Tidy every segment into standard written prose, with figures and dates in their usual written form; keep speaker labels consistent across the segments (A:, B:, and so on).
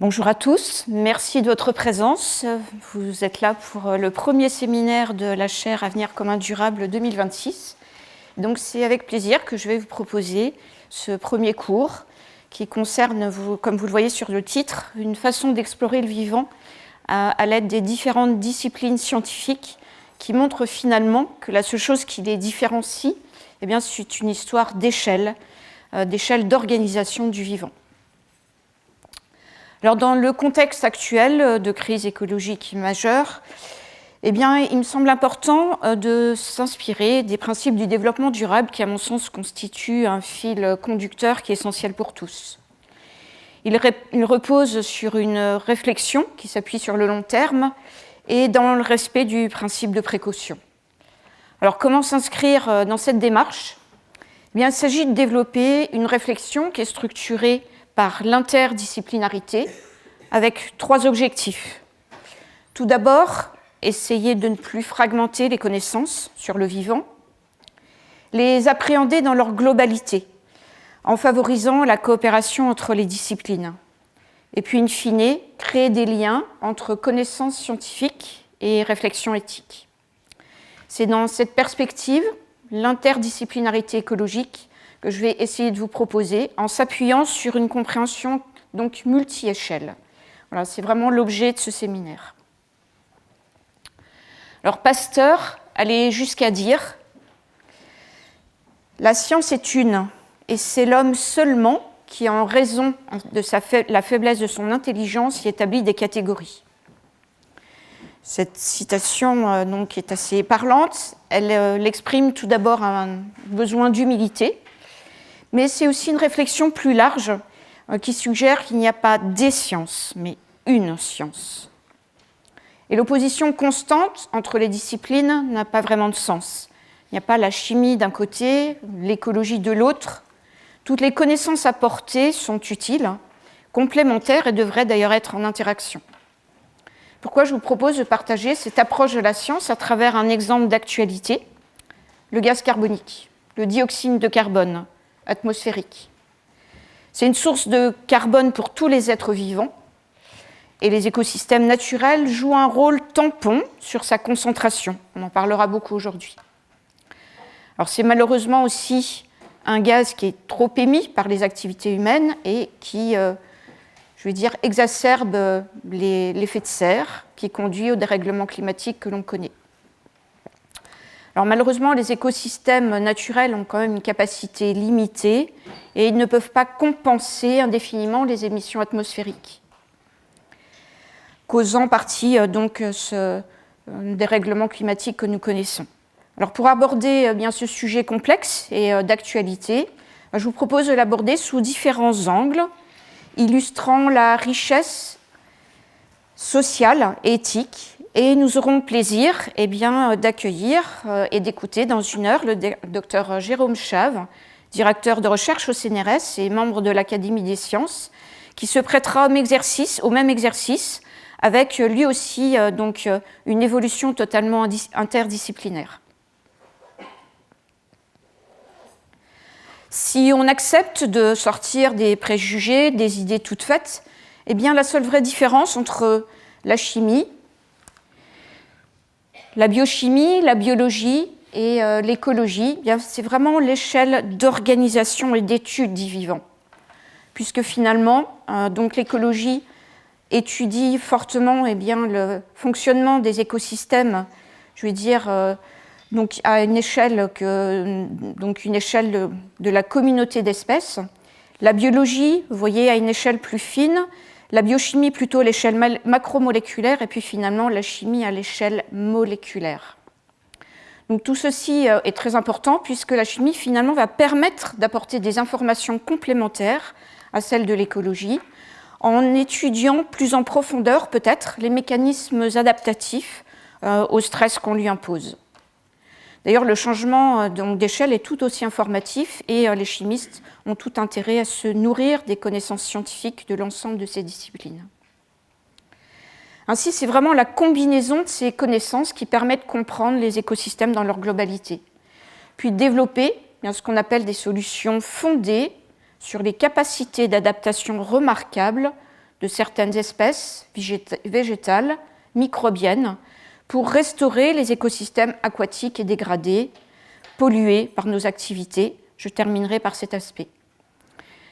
A: Bonjour à tous, merci de votre présence. Vous êtes là pour le premier séminaire de la chaire Avenir commun durable 2026. Donc c'est avec plaisir que je vais vous proposer ce premier cours qui concerne, comme vous le voyez sur le titre, une façon d'explorer le vivant à l'aide des différentes disciplines scientifiques qui montrent finalement que la seule chose qui les différencie, c'est une histoire d'échelle d'organisation du vivant. Alors, dans le contexte actuel de crise écologique majeure, il me semble important de s'inspirer des principes du développement durable qui, à mon sens, constituent un fil conducteur qui est essentiel pour tous. Il repose sur une réflexion qui s'appuie sur le long terme et dans le respect du principe de précaution. Alors, comment s'inscrire dans cette démarche ? Il s'agit de développer une réflexion qui est structurée par l'interdisciplinarité, avec 3 objectifs. Tout d'abord, essayer de ne plus fragmenter les connaissances sur le vivant, les appréhender dans leur globalité, en favorisant la coopération entre les disciplines. Et puis, in fine, créer des liens entre connaissances scientifiques et réflexion éthique. C'est dans cette perspective, l'interdisciplinarité écologique, que je vais essayer de vous proposer en s'appuyant sur une compréhension donc multi-échelle. Voilà, c'est vraiment l'objet de ce séminaire. Alors Pasteur allait jusqu'à dire « La science est une, et c'est l'homme seulement qui, en raison de la faiblesse de son intelligence, y établit des catégories. » Cette citation donc, est assez parlante. Elle exprime tout d'abord un besoin d'humilité, mais c'est aussi une réflexion plus large qui suggère qu'il n'y a pas des sciences, mais une science. Et l'opposition constante entre les disciplines n'a pas vraiment de sens. Il n'y a pas la chimie d'un côté, l'écologie de l'autre. Toutes les connaissances apportées sont utiles, complémentaires et devraient d'ailleurs être en interaction. Pourquoi je vous propose de partager cette approche de la science à travers un exemple d'actualité, le gaz carbonique, le dioxyde de carbone atmosphérique. C'est une source de carbone pour tous les êtres vivants et les écosystèmes naturels jouent un rôle tampon sur sa concentration. On en parlera beaucoup aujourd'hui. Alors c'est malheureusement aussi un gaz qui est trop émis par les activités humaines et qui, exacerbe l'effet de serre qui conduit au dérèglement climatique que l'on connaît. Alors malheureusement, les écosystèmes naturels ont quand même une capacité limitée et ils ne peuvent pas compenser indéfiniment les émissions atmosphériques, causant en partie ce dérèglement climatique que nous connaissons. Alors pour aborder ce sujet complexe et d'actualité, je vous propose de l'aborder sous différents angles, illustrant la richesse sociale et éthique. Et nous aurons le plaisir d'accueillir et d'écouter dans 1 heure le docteur Jérôme Chave, directeur de recherche au CNRS et membre de l'Académie des sciences, qui se prêtera au même exercice avec lui aussi une évolution totalement interdisciplinaire. Si on accepte de sortir des préjugés, des idées toutes faites, la seule vraie différence entre la chimie, la biochimie, la biologie et l'écologie, c'est vraiment l'échelle d'organisation et d'étude du vivant. Puisque finalement, l'écologie étudie fortement le fonctionnement des écosystèmes, à une échelle, une échelle de la communauté d'espèces. La biologie, vous voyez, à une échelle plus fine. La biochimie plutôt à l'échelle macromoléculaire et puis finalement la chimie à l'échelle moléculaire. Donc tout ceci est très important puisque la chimie finalement va permettre d'apporter des informations complémentaires à celles de l'écologie en étudiant plus en profondeur peut-être les mécanismes adaptatifs au stress qu'on lui impose. D'ailleurs, le changement d'échelle est tout aussi informatif et les chimistes ont tout intérêt à se nourrir des connaissances scientifiques de l'ensemble de ces disciplines. Ainsi, c'est vraiment la combinaison de ces connaissances qui permet de comprendre les écosystèmes dans leur globalité, puis de développer ce qu'on appelle des solutions fondées sur les capacités d'adaptation remarquables de certaines espèces végétales, microbiennes, pour restaurer les écosystèmes aquatiques et dégradés, pollués par nos activités. Je terminerai par cet aspect.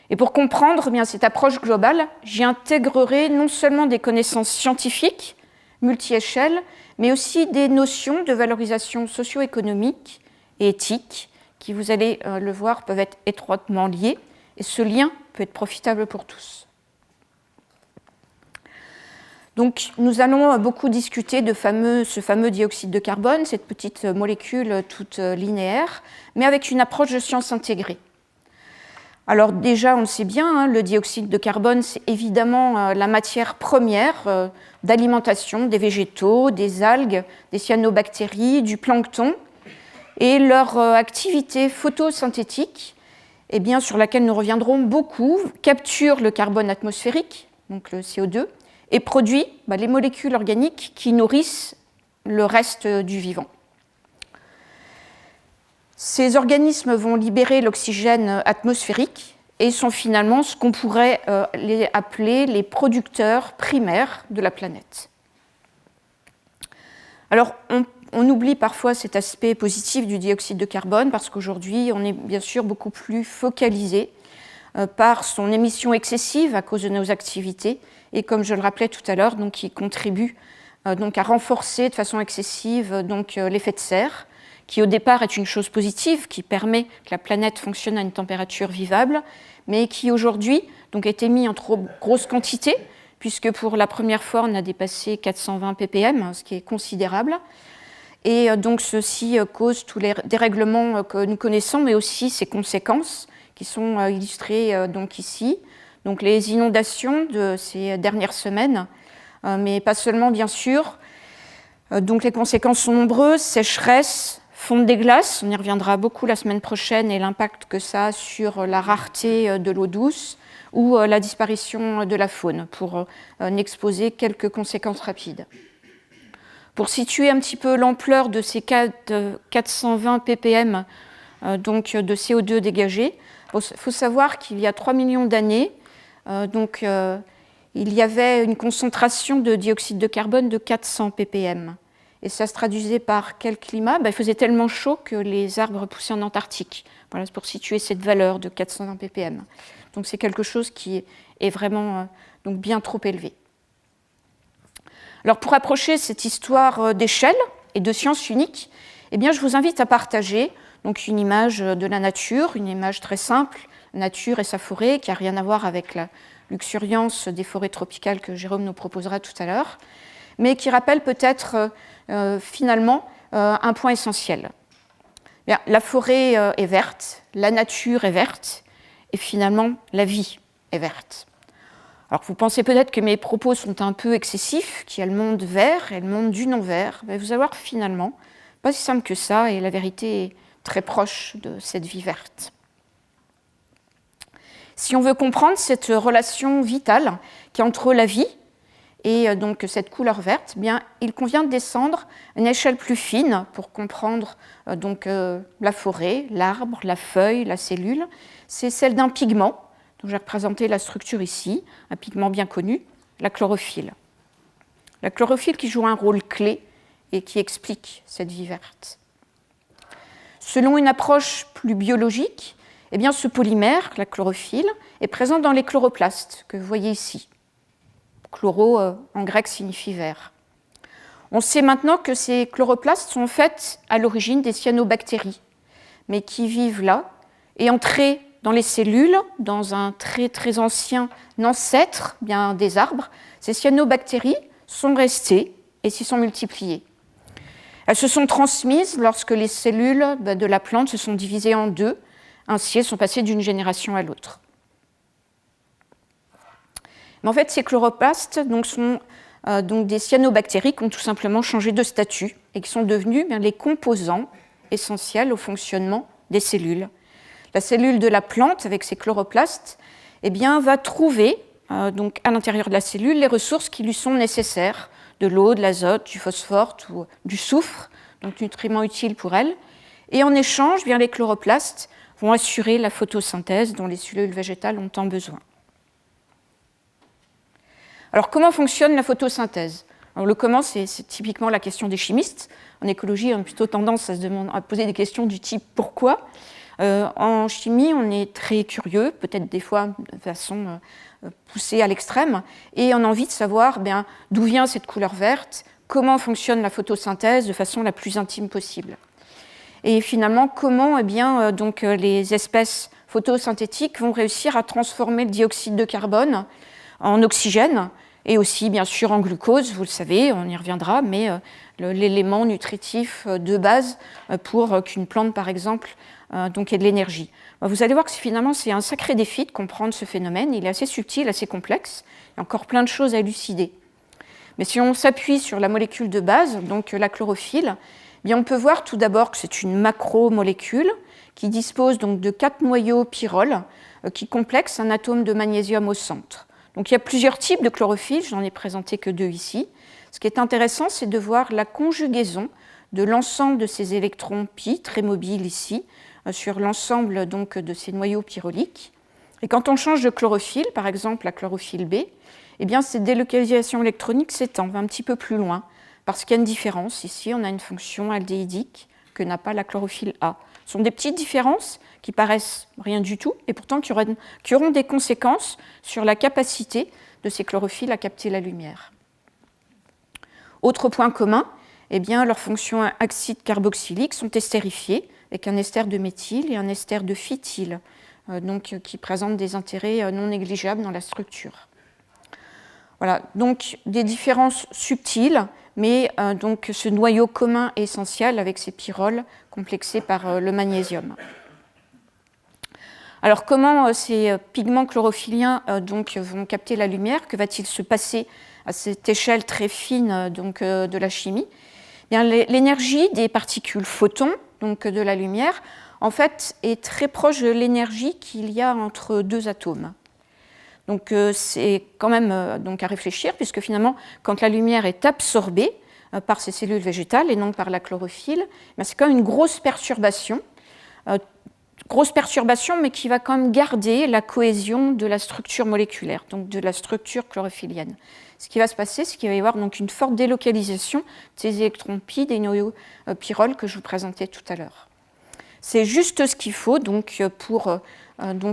A: Et pour comprendre bien cette approche globale, j'y intégrerai non seulement des connaissances scientifiques, multi-échelles, mais aussi des notions de valorisation socio-économique et éthique, qui, vous allez le voir, peuvent être étroitement liées, et ce lien peut être profitable pour tous. Donc, nous allons beaucoup discuter de ce fameux dioxyde de carbone, cette petite molécule toute linéaire, mais avec une approche de science intégrée. Alors déjà, on le sait bien, le dioxyde de carbone, c'est évidemment la matière première d'alimentation des végétaux, des algues, des cyanobactéries, du plancton, et leur activité photosynthétique, sur laquelle nous reviendrons beaucoup, capture le carbone atmosphérique, donc le CO2, et produit les molécules organiques qui nourrissent le reste du vivant. Ces organismes vont libérer l'oxygène atmosphérique et sont finalement ce qu'on pourrait appeler les producteurs primaires de la planète. Alors, on oublie parfois cet aspect positif du dioxyde de carbone parce qu'aujourd'hui, on est bien sûr beaucoup plus focalisé par son émission excessive à cause de nos activités et, comme je le rappelais tout à l'heure, qui contribue à renforcer de façon excessive l'effet de serre, qui au départ est une chose positive, qui permet que la planète fonctionne à une température vivable, mais qui aujourd'hui est émis en trop grosse quantité, puisque pour la première fois on a dépassé 420 ppm, ce qui est considérable. Et donc ceci cause tous les dérèglements que nous connaissons, mais aussi ses conséquences, qui sont illustrées ici. Donc les inondations de ces dernières semaines, mais pas seulement bien sûr. Donc les conséquences sont nombreuses, sécheresse, fonte des glaces, on y reviendra beaucoup la semaine prochaine, et l'impact que ça a sur la rareté de l'eau douce, ou la disparition de la faune, pour n'exposer quelques conséquences rapides. Pour situer un petit peu l'ampleur de ces 420 ppm de CO2 dégagés, il faut savoir qu'il y a 3 millions d'années, il y avait une concentration de dioxyde de carbone de 400 ppm. Et ça se traduisait par quel climat ? Il faisait tellement chaud que les arbres poussaient en Antarctique. Voilà, c'est pour situer cette valeur de 420 ppm. Donc c'est quelque chose qui est vraiment bien trop élevé. Alors pour approcher cette histoire d'échelle et de science unique, je vous invite à partager une image de la nature, une image très simple, la nature et sa forêt, qui n'a rien à voir avec la luxuriance des forêts tropicales que Jérôme nous proposera tout à l'heure, mais qui rappelle peut-être finalement un point essentiel. Bien, la forêt est verte, la nature est verte, et finalement la vie est verte. Alors vous pensez peut-être que mes propos sont un peu excessifs, qu'il y a le monde vert et le monde du non-vert. Vous allez voir finalement, pas si simple que ça, et la vérité est très proche de cette vie verte. Si on veut comprendre cette relation vitale qui est entre la vie et cette couleur verte, il convient de descendre à une échelle plus fine pour comprendre la forêt, l'arbre, la feuille, la cellule. C'est celle d'un pigment, dont j'ai représenté la structure ici, un pigment bien connu, la chlorophylle. La chlorophylle qui joue un rôle clé et qui explique cette vie verte. Selon une approche plus biologique, ce polymère, la chlorophylle, est présent dans les chloroplastes que vous voyez ici. Chloro, en grec, signifie vert. On sait maintenant que ces chloroplastes sont en fait à l'origine des cyanobactéries, mais qui vivent là et entrées dans les cellules, dans un très très ancien ancêtre des arbres. Ces cyanobactéries sont restées et s'y sont multipliées. Elles se sont transmises lorsque les cellules de la plante se sont divisées en deux, ainsi elles sont passées d'une génération à l'autre. Mais en fait, ces chloroplastes sont des cyanobactéries qui ont tout simplement changé de statut et qui sont devenus les composants essentiels au fonctionnement des cellules. La cellule de la plante, avec ses chloroplastes, va trouver à l'intérieur de la cellule les ressources qui lui sont nécessaires, de l'eau, de l'azote, du phosphore, ou du soufre, donc nutriments utiles pour elle. Et en échange, les chloroplastes vont assurer la photosynthèse dont les cellules végétales ont tant besoin. Alors, comment fonctionne la photosynthèse? Alors, le comment, c'est typiquement la question des chimistes. En écologie, on a plutôt tendance à poser des questions du type « pourquoi ?» En chimie, on est très curieux, peut-être des fois de façon poussée à l'extrême, et on a envie de savoir d'où vient cette couleur verte, comment fonctionne la photosynthèse de façon la plus intime possible. Et finalement, comment donc, les espèces photosynthétiques vont réussir à transformer le dioxyde de carbone en oxygène, et aussi bien sûr en glucose, vous le savez, on y reviendra, mais l'élément nutritif de base pour qu'une plante, par exemple, donc ait de l'énergie. Vous allez voir que finalement c'est un sacré défi de comprendre ce phénomène, il est assez subtil, assez complexe, il y a encore plein de choses à élucider. Mais si on s'appuie sur la molécule de base, donc la chlorophylle, on peut voir tout d'abord que c'est une macromolécule qui dispose donc de 4 noyaux pyrrole qui complexent un atome de magnésium au centre. Donc il y a plusieurs types de chlorophylle, je n'en ai présenté que 2 ici. Ce qui est intéressant, c'est de voir la conjugaison de l'ensemble de ces électrons pi, très mobiles ici, sur l'ensemble donc de ces noyaux pyrroliques. Et quand on change de chlorophylle, par exemple la chlorophylle B, cette délocalisation électronique s'étend, va un petit peu plus loin, parce qu'il y a une différence. Ici, on a une fonction aldéhydique que n'a pas la chlorophylle A. Ce sont des petites différences qui paraissent rien du tout, et pourtant qui auront des conséquences sur la capacité de ces chlorophylles à capter la lumière. Autre point commun, leurs fonctions acides carboxyliques sont estérifiées, avec un ester de méthyle et un ester de phytyle, qui présentent des intérêts non négligeables dans la structure. Voilà, donc des différences subtiles, mais donc ce noyau commun est essentiel avec ces pyrroles complexés par le magnésium. Alors comment ces pigments chlorophylliens vont capter la lumière? Que va-t-il se passer à cette échelle très fine de la chimie? L'énergie des particules photons, donc de la lumière, en fait, est très proche de l'énergie qu'il y a entre 2 atomes. Donc c'est quand même à réfléchir, puisque finalement, quand la lumière est absorbée par ces cellules végétales et non par la chlorophylle, c'est quand même une grosse perturbation, mais qui va quand même garder la cohésion de la structure moléculaire, donc de la structure chlorophyllienne. Ce qui va se passer, c'est qu'il va y avoir donc une forte délocalisation de ces électrons pi des noyaux pyrrole que je vous présentais tout à l'heure. C'est juste ce qu'il faut pour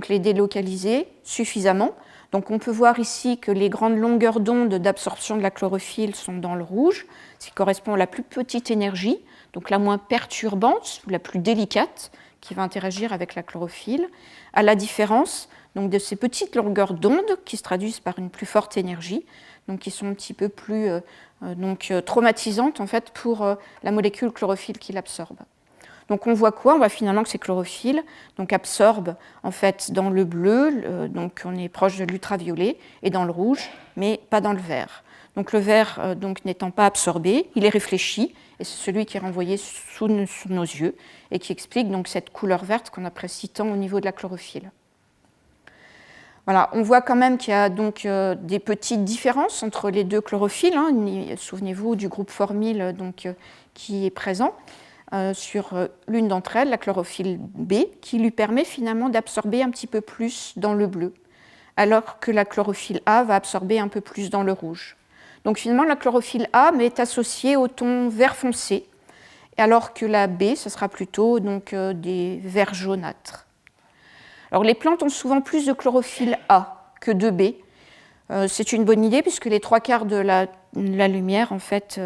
A: les délocaliser suffisamment. Donc on peut voir ici que les grandes longueurs d'onde d'absorption de la chlorophylle sont dans le rouge, ce qui correspond à la plus petite énergie, donc la moins perturbante, la plus délicate, qui va interagir avec la chlorophylle, à la différence donc, de ces petites longueurs d'onde qui se traduisent par une plus forte énergie, donc qui sont un petit peu plus traumatisantes en fait, pour la molécule chlorophylle qui l'absorbe. Donc on voit quoi? On voit finalement que ces chlorophylles absorbent en fait dans le bleu, donc on est proche de l'ultraviolet, et dans le rouge, mais pas dans le vert. Donc le vert n'étant pas absorbé, il est réfléchi, et c'est celui qui est renvoyé sous nos yeux, et qui explique donc cette couleur verte qu'on apprécie tant au niveau de la chlorophylle. Voilà, on voit quand même qu'il y a donc des petites différences entre les 2 chlorophylles. Souvenez-vous du groupe formyle qui est présent. Sur l'une d'entre elles, la chlorophylle B, qui lui permet finalement d'absorber un petit peu plus dans le bleu, alors que la chlorophylle A va absorber un peu plus dans le rouge. Donc finalement, la chlorophylle A est associée au ton vert foncé, alors que la B, ce sera plutôt des verts jaunâtres. Alors les plantes ont souvent plus de chlorophylle A que de B. C'est une bonne idée puisque les 3/4 de la lumière en fait,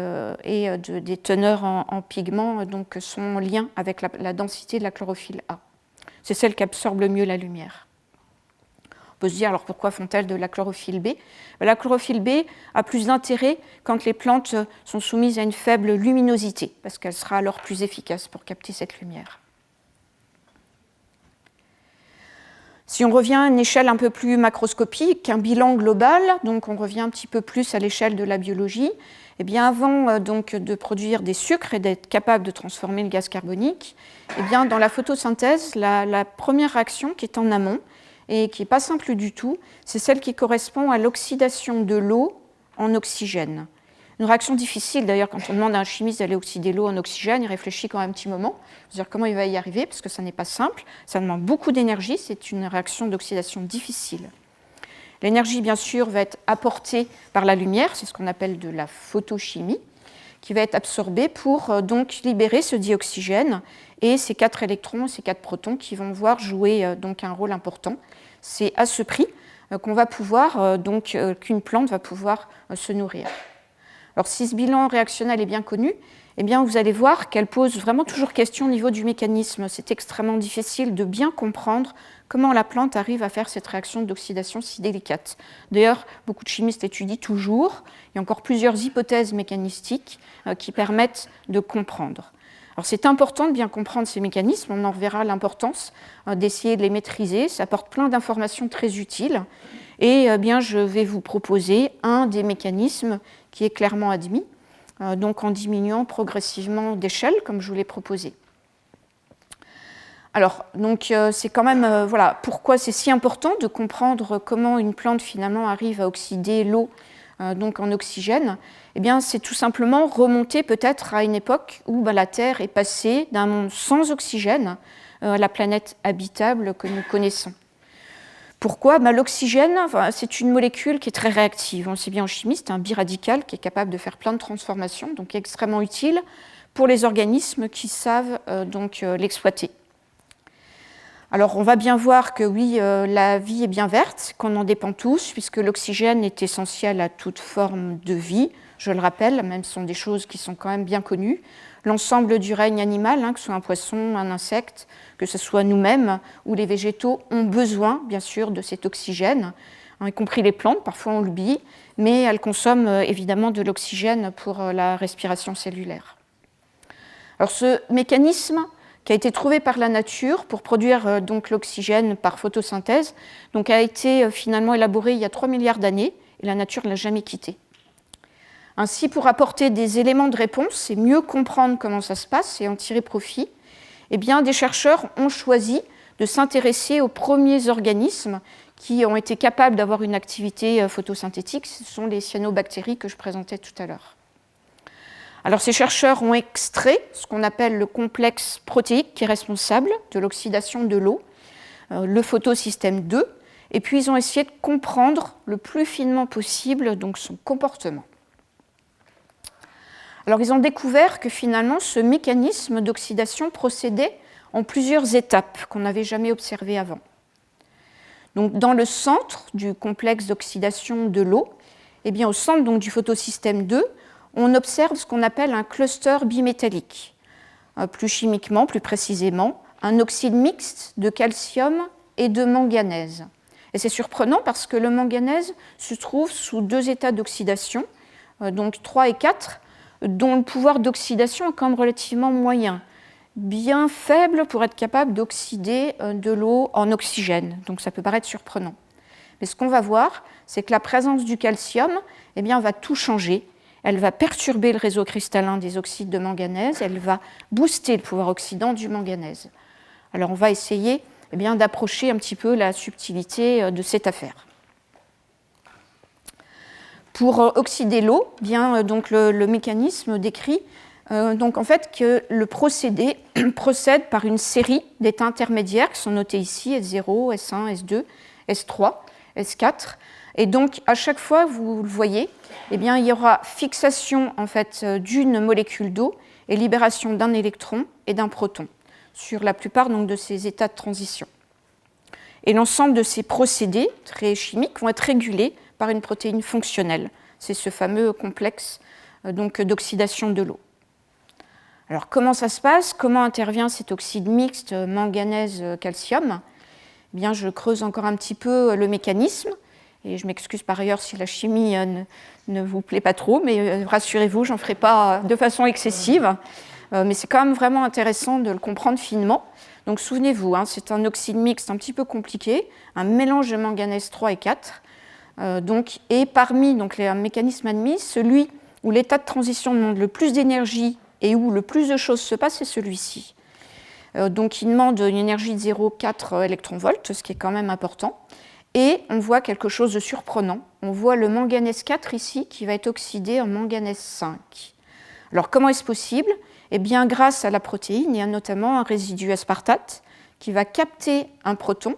A: et des teneurs en pigments sont en lien avec la densité de la chlorophylle A. C'est celle qui absorbe le mieux la lumière. On peut se dire alors pourquoi font-elles de la chlorophylle B? La chlorophylle B a plus d'intérêt quand les plantes sont soumises à une faible luminosité parce qu'elle sera alors plus efficace pour capter cette lumière. Si on revient à une échelle un peu plus macroscopique, un bilan global, donc on revient un petit peu plus à l'échelle de la biologie, avant de produire des sucres et d'être capable de transformer le gaz carbonique, dans la photosynthèse, la première réaction qui est en amont et qui n'est pas simple du tout, c'est celle qui correspond à l'oxydation de l'eau en oxygène. Une réaction difficile, d'ailleurs, quand on demande à un chimiste d'aller oxyder l'eau en oxygène, il réfléchit quand même un petit moment, c'est-à-dire comment il va y arriver, parce que ça n'est pas simple, ça demande beaucoup d'énergie, c'est une réaction d'oxydation difficile. L'énergie, bien sûr, va être apportée par la lumière, c'est ce qu'on appelle de la photochimie, qui va être absorbée pour donc libérer ce dioxygène et ces 4 électrons, ces 4 protons qui vont voir jouer donc un rôle important. C'est à ce prix qu'on va pouvoir, qu'une plante va pouvoir se nourrir. Alors si ce bilan réactionnel est bien connu, eh bien, vous allez voir qu'elle pose vraiment toujours question au niveau du mécanisme. C'est extrêmement difficile de bien comprendre comment la plante arrive à faire cette réaction d'oxydation si délicate. D'ailleurs, beaucoup de chimistes étudient toujours. Il y a encore plusieurs hypothèses mécanistiques qui permettent de comprendre. Alors, c'est important de bien comprendre ces mécanismes. On en reverra l'importance d'essayer de les maîtriser. Ça apporte plein d'informations très utiles. Et bien, je vais vous proposer un des mécanismes qui est clairement admis, donc en diminuant progressivement d'échelle, comme je vous l'ai proposé. Alors, donc, c'est quand même, voilà, pourquoi c'est si important de comprendre comment une plante finalement arrive à oxyder l'eau donc en oxygène. Eh bien, c'est tout simplement remonter peut-être à une époque où la Terre est passée d'un monde sans oxygène à la planète habitable que nous connaissons. Pourquoi ? L'oxygène, c'est une molécule qui est très réactive. On le sait bien en chimie, c'est un biradical qui est capable de faire plein de transformations, donc extrêmement utile pour les organismes qui savent l'exploiter. Alors on va bien voir que oui, la vie est bien verte, qu'on en dépend tous, puisque l'oxygène est essentiel à toute forme de vie. Je le rappelle, même ce sont des choses qui sont quand même bien connues. L'ensemble du règne animal, que ce soit un poisson, un insecte, que ce soit nous-mêmes ou les végétaux, ont besoin, bien sûr, de cet oxygène, y compris les plantes, parfois on l'oublie, mais elles consomment évidemment de l'oxygène pour la respiration cellulaire. Alors ce mécanisme qui a été trouvé par la nature pour produire donc l'oxygène par photosynthèse, donc a été finalement élaboré il y a 3 milliards d'années, et la nature ne l'a jamais quitté. Ainsi, pour apporter des éléments de réponse et mieux comprendre comment ça se passe et en tirer profit, eh bien, des chercheurs ont choisi de s'intéresser aux premiers organismes qui ont été capables d'avoir une activité photosynthétique. Ce sont les cyanobactéries que je présentais tout à l'heure. Alors, ces chercheurs ont extrait ce qu'on appelle le complexe protéique qui est responsable de l'oxydation de l'eau, le photosystème 2, et puis ils ont essayé de comprendre le plus finement possible donc, son comportement. Alors, ils ont découvert que finalement, ce mécanisme d'oxydation procédait en plusieurs étapes qu'on n'avait jamais observées avant. Donc, dans le centre du complexe d'oxydation de l'eau, eh bien, au centre donc, du photosystème 2, on observe ce qu'on appelle un cluster bimétallique. Plus chimiquement, plus précisément, un oxyde mixte de calcium et de manganèse. Et c'est surprenant parce que le manganèse se trouve sous 2 états d'oxydation, donc 3 et 4, dont le pouvoir d'oxydation est quand même relativement moyen, bien faible pour être capable d'oxyder de l'eau en oxygène. Donc ça peut paraître surprenant. Mais ce qu'on va voir, c'est que la présence du calcium eh bien, va tout changer. Elle va perturber le réseau cristallin des oxydes de manganèse, elle va booster le pouvoir oxydant du manganèse. Alors on va essayer eh bien, d'approcher un petit peu la subtilité de cette affaire. Pour oxyder l'eau, bien, donc le mécanisme décrit donc en fait que le procédé procède par une série d'états intermédiaires qui sont notés ici, S0, S1, S2, S3, S4. Et donc à chaque fois, vous le voyez, eh bien, il y aura fixation en fait, d'une molécule d'eau et libération d'un électron et d'un proton sur la plupart donc, de ces états de transition. Et l'ensemble de ces procédés très chimiques vont être régulés par une protéine fonctionnelle. C'est ce fameux complexe donc, d'oxydation de l'eau. Alors comment ça se passe ? Comment intervient cet oxyde mixte manganèse-calcium ? Eh bien, je creuse encore un petit peu le mécanisme, et je m'excuse par ailleurs si la chimie ne vous plaît pas trop, mais rassurez-vous, je n'en ferai pas de façon excessive. Mais c'est quand même vraiment intéressant de le comprendre finement. Donc souvenez-vous, c'est un oxyde mixte un petit peu compliqué, un mélange de manganèse 3 et 4. Et parmi donc, les mécanismes admis, celui où l'état de transition demande le plus d'énergie et où le plus de choses se passent, c'est celui-ci. Donc il demande une énergie de 0,4 électronvolts, ce qui est quand même important. Et on voit quelque chose de surprenant. On voit le manganèse 4 ici qui va être oxydé en manganèse 5. Alors comment est-ce possible ? Eh bien grâce à la protéine, il y a notamment un résidu aspartate qui va capter un proton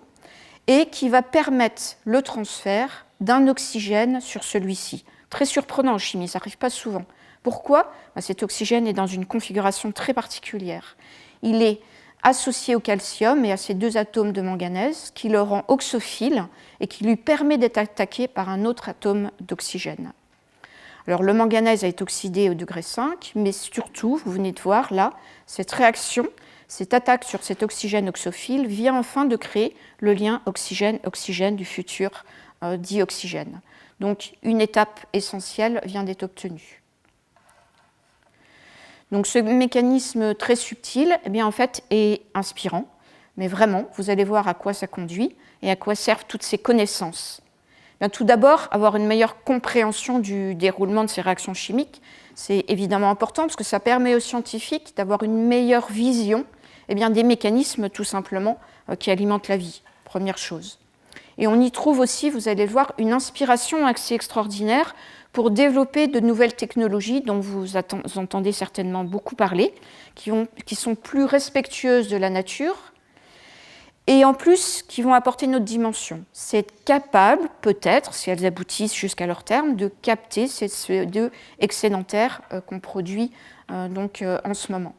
A: et qui va permettre le transfert d'un oxygène sur celui-ci. Très surprenant en chimie, ça n'arrive pas souvent. Pourquoi ? Cet oxygène est dans une configuration très particulière. Il est associé au calcium et à ces deux atomes de manganèse, qui le rend oxophile et qui lui permet d'être attaqué par un autre atome d'oxygène. Alors le manganèse est oxydé au degré 5, mais surtout, vous venez de voir là, cette réaction, cette attaque sur cet oxygène oxophile vient enfin de créer le lien oxygène-oxygène du futur dioxygène. Donc une étape essentielle vient d'être obtenue. Donc ce mécanisme très subtil, eh bien, en fait, est inspirant, mais vraiment, vous allez voir à quoi ça conduit et à quoi servent toutes ces connaissances. Bien, tout d'abord, avoir une meilleure compréhension du déroulement de ces réactions chimiques, c'est évidemment important parce que ça permet aux scientifiques d'avoir une meilleure vision bien, des mécanismes tout simplement qui alimentent la vie, première chose. Et on y trouve aussi, vous allez le voir, une inspiration assez extraordinaire pour développer de nouvelles technologies dont vous entendez certainement beaucoup parler, qui sont plus respectueuses de la nature et en plus qui vont apporter une autre dimension. C'est être capable, peut-être, si elles aboutissent jusqu'à leur terme, de capter ces CO2 excédentaires qu'on produit en ce moment.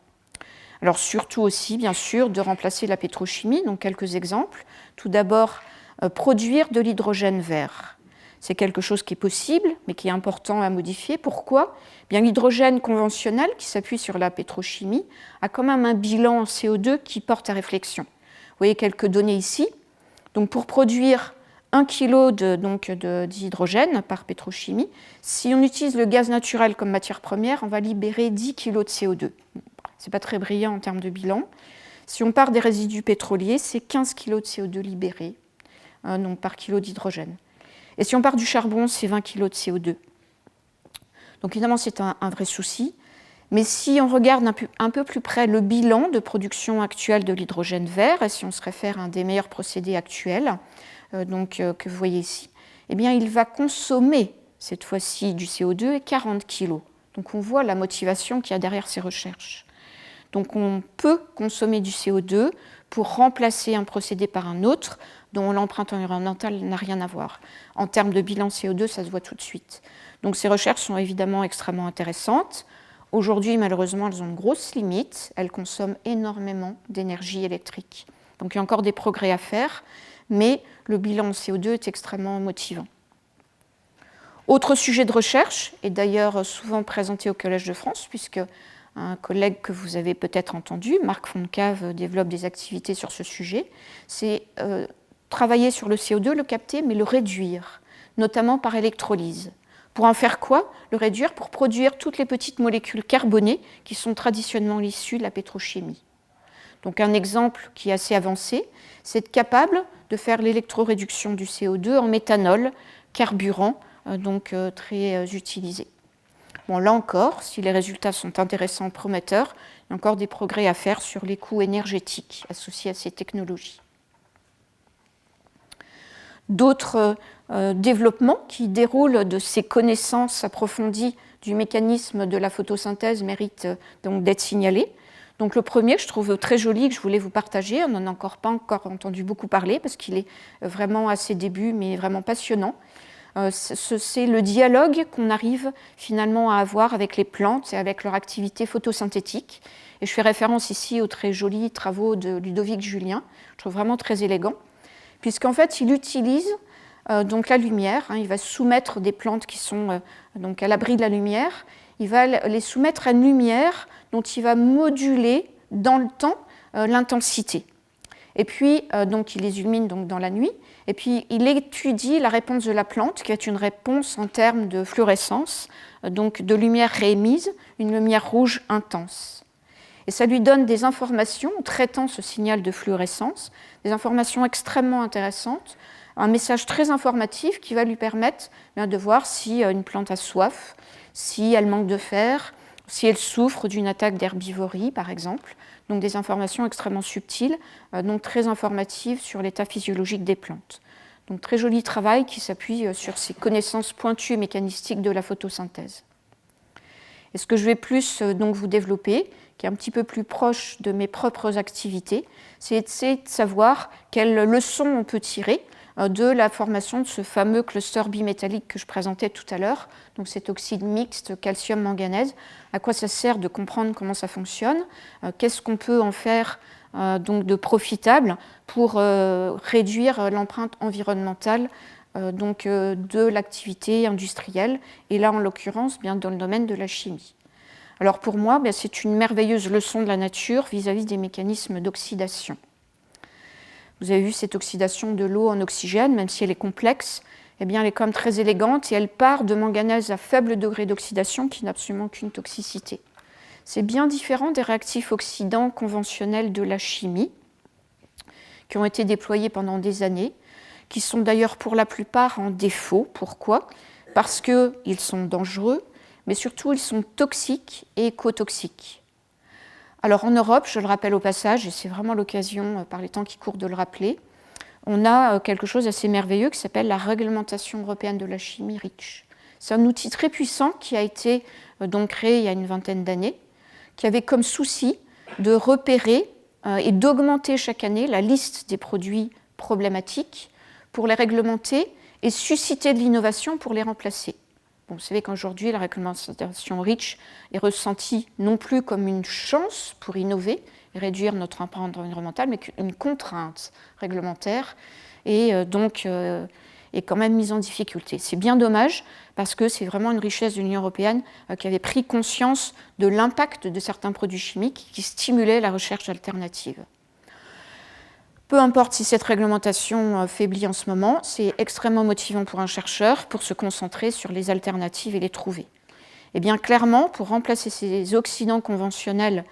A: Alors surtout aussi, bien sûr, de remplacer la pétrochimie, donc quelques exemples. Tout d'abord, produire de l'hydrogène vert. C'est quelque chose qui est possible, mais qui est important à modifier. Pourquoi ? Bien, l'hydrogène conventionnel, qui s'appuie sur la pétrochimie, a quand même un bilan en CO2 qui porte à réflexion. Vous voyez quelques données ici. Donc, pour produire 1 kg d'hydrogène par pétrochimie, si on utilise le gaz naturel comme matière première, on va libérer 10 kg de CO2. Ce n'est pas très brillant en termes de bilan. Si on part des résidus pétroliers, c'est 15 kg de CO2 libérés par kilo d'hydrogène. Et si on part du charbon, c'est 20 kg de CO2. Donc évidemment, c'est un vrai souci. Mais si on regarde un peu plus près le bilan de production actuelle de l'hydrogène vert, et si on se réfère à un des meilleurs procédés actuels que vous voyez ici, eh bien, il va consommer cette fois-ci du CO2 et 40 kg. Donc on voit la motivation qu'il y a derrière ces recherches. Donc on peut consommer du CO2 pour remplacer un procédé par un autre dont l'empreinte environnementale n'a rien à voir. En termes de bilan CO2, ça se voit tout de suite. Donc ces recherches sont évidemment extrêmement intéressantes. Aujourd'hui, malheureusement, elles ont une grosse limite. Elles consomment énormément d'énergie électrique. Donc il y a encore des progrès à faire, mais le bilan CO2 est extrêmement motivant. Autre sujet de recherche, et d'ailleurs souvent présenté au Collège de France, puisque un collègue que vous avez peut-être entendu, Marc Foncave, développe des activités sur ce sujet, c'est travailler sur le CO2, le capter, mais le réduire, notamment par électrolyse. Pour en faire quoi ? Le réduire pour produire toutes les petites molécules carbonées qui sont traditionnellement issues de la pétrochimie. Donc un exemple qui est assez avancé, c'est être capable de faire l'électroréduction du CO2 en méthanol, carburant très utilisé. Bon, là encore, si les résultats sont intéressants, prometteurs, il y a encore des progrès à faire sur les coûts énergétiques associés à ces technologies. D'autres développements qui déroulent de ces connaissances approfondies du mécanisme de la photosynthèse méritent donc d'être signalés. Donc le premier que je trouve très joli, que je voulais vous partager, on n'en a pas encore entendu beaucoup parler parce qu'il est vraiment à ses débuts, mais vraiment passionnant. C'est le dialogue qu'on arrive finalement à avoir avec les plantes et avec leur activité photosynthétique. Et je fais référence ici aux très jolis travaux de Ludovic Julien, je trouve vraiment très élégant, puisqu'en fait il utilise la lumière, il va soumettre des plantes qui sont à l'abri de la lumière, il va les soumettre à une lumière dont il va moduler dans le temps l'intensité. Et puis, il les illumine dans la nuit, et puis il étudie la réponse de la plante, qui est une réponse en termes de fluorescence, de lumière réémise, une lumière rouge intense. Et ça lui donne des informations, en traitant ce signal de fluorescence, des informations extrêmement intéressantes, un message très informatif qui va lui permettre de voir si une plante a soif, si elle manque de fer, si elle souffre d'une attaque d'herbivorie, par exemple. Donc des informations extrêmement subtiles, très informatives sur l'état physiologique des plantes. Donc très joli travail qui s'appuie sur ces connaissances pointues mécanistiques de la photosynthèse. Et ce que je vais plus vous développer, qui est un petit peu plus proche de mes propres activités, c'est de savoir quelles leçons on peut tirer de la formation de ce fameux cluster bimétallique que je présentais tout à l'heure, donc cet oxyde mixte calcium-manganèse. À quoi ça sert de comprendre comment ça fonctionne, qu'est-ce qu'on peut en faire donc de profitable pour réduire l'empreinte environnementale de l'activité industrielle, et là en l'occurrence bien dans le domaine de la chimie. Alors pour moi, c'est une merveilleuse leçon de la nature vis-à-vis des mécanismes d'oxydation. Vous avez vu cette oxydation de l'eau en oxygène, même si elle est complexe, elle est quand même très élégante et elle part de manganèse à faible degré d'oxydation qui n'a absolument aucune toxicité. C'est bien différent des réactifs oxydants conventionnels de la chimie qui ont été déployés pendant des années, qui sont d'ailleurs pour la plupart en défaut. Pourquoi ? Parce qu'ils sont dangereux, mais surtout ils sont toxiques et écotoxiques. Alors en Europe, je le rappelle au passage, et c'est vraiment l'occasion par les temps qui courent de le rappeler, on a quelque chose d'assez merveilleux qui s'appelle la réglementation européenne de la chimie REACH. C'est un outil très puissant qui a été donc créé il y a une vingtaine d'années, qui avait comme souci de repérer et d'augmenter chaque année la liste des produits problématiques pour les réglementer et susciter de l'innovation pour les remplacer. Bon, vous savez qu'aujourd'hui, la réglementation REACH est ressentie non plus comme une chance pour innover et réduire notre empreinte environnementale, mais une contrainte réglementaire et donc est quand même mise en difficulté. C'est bien dommage parce que c'est vraiment une richesse de l'Union européenne qui avait pris conscience de l'impact de certains produits chimiques qui stimulaient la recherche alternative. Peu importe si cette réglementation faiblit en ce moment, c'est extrêmement motivant pour un chercheur pour se concentrer sur les alternatives et les trouver. Et bien clairement, pour remplacer ces oxydants conventionnels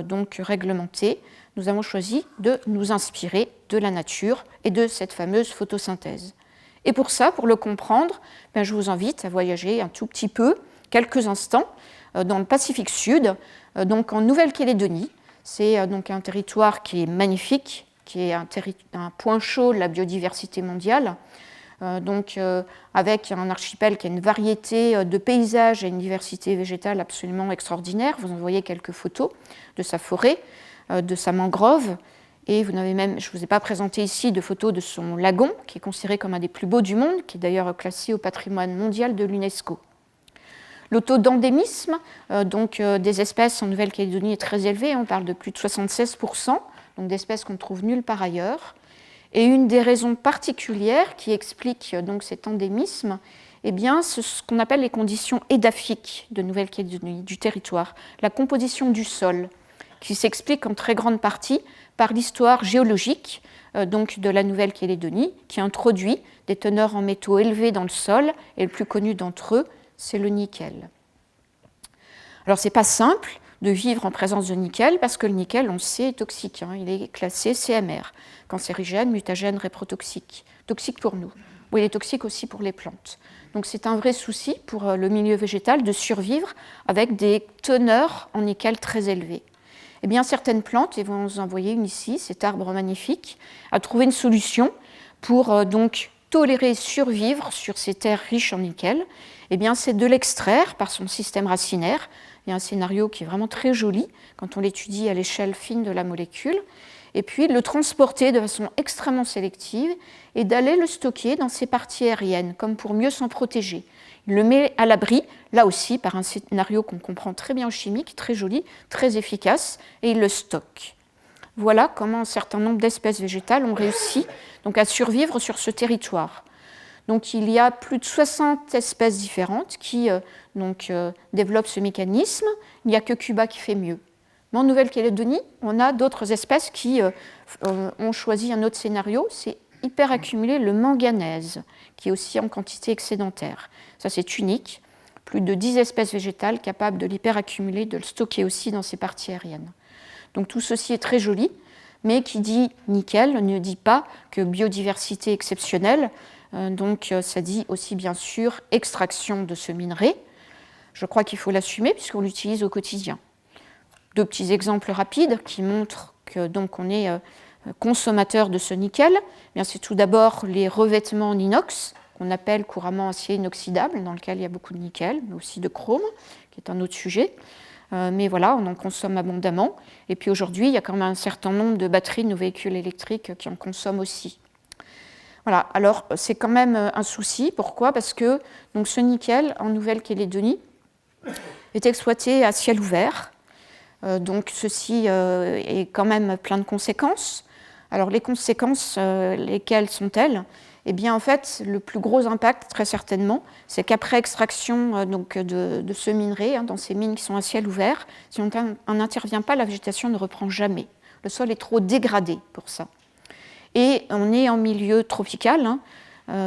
A: donc réglementés, nous avons choisi de nous inspirer de la nature et de cette fameuse photosynthèse. Et pour ça, pour le comprendre, je vous invite à voyager un tout petit peu, quelques instants, dans le Pacifique Sud, donc en Nouvelle-Calédonie. C'est donc un territoire qui est magnifique, qui est un point chaud de la biodiversité mondiale, avec un archipel qui a une variété de paysages et une diversité végétale absolument extraordinaire. Vous en voyez quelques photos de sa forêt, de sa mangrove, et je ne vous ai pas présenté ici de photos de son lagon, qui est considéré comme un des plus beaux du monde, qui est d'ailleurs classé au patrimoine mondial de l'UNESCO. Le taux d'endémisme des espèces en Nouvelle-Calédonie est très élevé, on parle de plus de 76%, donc d'espèces qu'on ne trouve nulle part ailleurs. Et une des raisons particulières qui explique donc cet endémisme, c'est ce qu'on appelle les conditions édaphiques de Nouvelle-Calédonie, du territoire, la composition du sol, qui s'explique en très grande partie par l'histoire géologique de la Nouvelle-Calédonie, qui introduit des teneurs en métaux élevés dans le sol, et le plus connu d'entre eux, c'est le nickel. Alors, ce n'est pas simple de vivre en présence de nickel, parce que le nickel, on le sait, est toxique. Il est classé CMR, cancérigène, mutagène, réprotoxique. Toxique pour nous. Oui, il est toxique aussi pour les plantes. Donc c'est un vrai souci pour le milieu végétal de survivre avec des teneurs en nickel très élevées. Eh bien, certaines plantes, et vous en voyez une ici, cet arbre magnifique, a trouvé une solution pour donc tolérer et survivre sur ces terres riches en nickel. Eh bien, c'est de l'extraire par son système racinaire. Il y a un scénario qui est vraiment très joli quand on l'étudie à l'échelle fine de la molécule. Et puis, le transporter de façon extrêmement sélective et d'aller le stocker dans ses parties aériennes, comme pour mieux s'en protéger. Il le met à l'abri, là aussi, par un scénario qu'on comprend très bien en chimie, très joli, très efficace, et il le stocke. Voilà comment un certain nombre d'espèces végétales ont réussi donc, à survivre sur ce territoire. Donc, il y a plus de 60 espèces différentes qui développent ce mécanisme. Il n'y a que Cuba qui fait mieux. Mais en Nouvelle-Calédonie, on a d'autres espèces qui ont choisi un autre scénario, c'est hyperaccumuler le manganèse, qui est aussi en quantité excédentaire. Ça, c'est unique. Plus de 10 espèces végétales capables de l'hyperaccumuler, de le stocker aussi dans ses parties aériennes. Donc tout ceci est très joli, mais qui dit nickel ne dit pas que biodiversité exceptionnelle. Donc ça dit aussi bien sûr extraction de ce minerai. Je crois qu'il faut l'assumer puisqu'on l'utilise au quotidien. Deux petits exemples rapides qui montrent que donc on est consommateur de ce nickel. Bien, c'est tout d'abord les revêtements en inox qu'on appelle couramment acier inoxydable, dans lequel il y a beaucoup de nickel, mais aussi de chrome, qui est un autre sujet. Mais voilà, on en consomme abondamment. Et puis aujourd'hui, il y a quand même un certain nombre de batteries de nos véhicules électriques qui en consomment aussi. Voilà, alors c'est quand même un souci. Pourquoi? Parce que donc, ce nickel en Nouvelle-Calédonie est exploité à ciel ouvert. Donc ceci est quand même plein de conséquences. Alors les conséquences, lesquelles sont-elles? Eh bien en fait, le plus gros impact, très certainement, c'est qu'après extraction de ce minerai, dans ces mines qui sont à ciel ouvert, si on n'intervient pas, la végétation ne reprend jamais. Le sol est trop dégradé pour ça. Et on est en milieu tropical,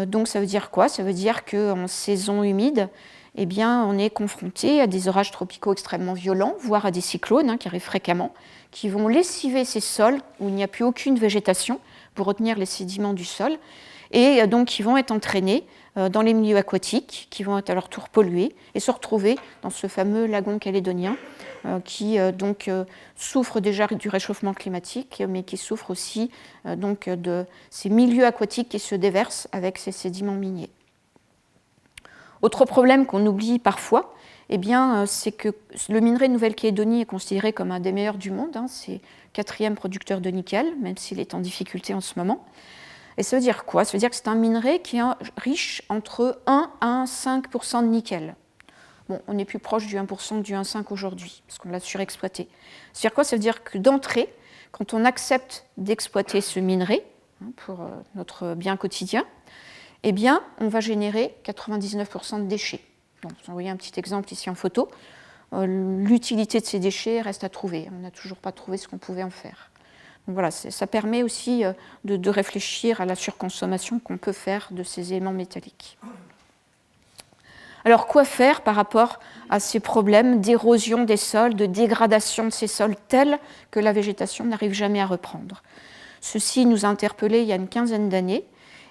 A: donc ça veut dire quoi? Ça veut dire qu'en saison humide, eh bien, on est confronté à des orages tropicaux extrêmement violents, voire à des cyclones qui arrivent fréquemment, qui vont lessiver ces sols où il n'y a plus aucune végétation pour retenir les sédiments du sol, et donc qui vont être entraînés dans les milieux aquatiques, qui vont être à leur tour pollués, et se retrouver dans ce fameux lagon calédonien, qui souffre déjà du réchauffement climatique, mais qui souffre aussi de ces milieux aquatiques qui se déversent avec ces sédiments miniers. Autre problème qu'on oublie parfois, eh bien, c'est que le minerai de Nouvelle-Calédonie est considéré comme un des meilleurs du monde. C'est le 4e producteur de nickel, même s'il est en difficulté en ce moment. Et ça veut dire quoi? Ça veut dire que c'est un minerai qui est riche entre 1 à 5% de nickel. Bon, on est plus proche du 1% du 1,5 aujourd'hui, parce qu'on l'a surexploité. Ça veut dire quoi? Ça veut dire que d'entrée, quand on accepte d'exploiter ce minerai pour notre bien quotidien, eh bien, on va générer 99% de déchets. Donc, vous voyez un petit exemple ici en photo. L'utilité de ces déchets reste à trouver. On n'a toujours pas trouvé ce qu'on pouvait en faire. Donc voilà, ça permet aussi de réfléchir à la surconsommation qu'on peut faire de ces éléments métalliques. Alors, quoi faire par rapport à ces problèmes d'érosion des sols, de dégradation de ces sols tels que la végétation n'arrive jamais à reprendre? Ceci nous a interpellés il y a une quinzaine d'années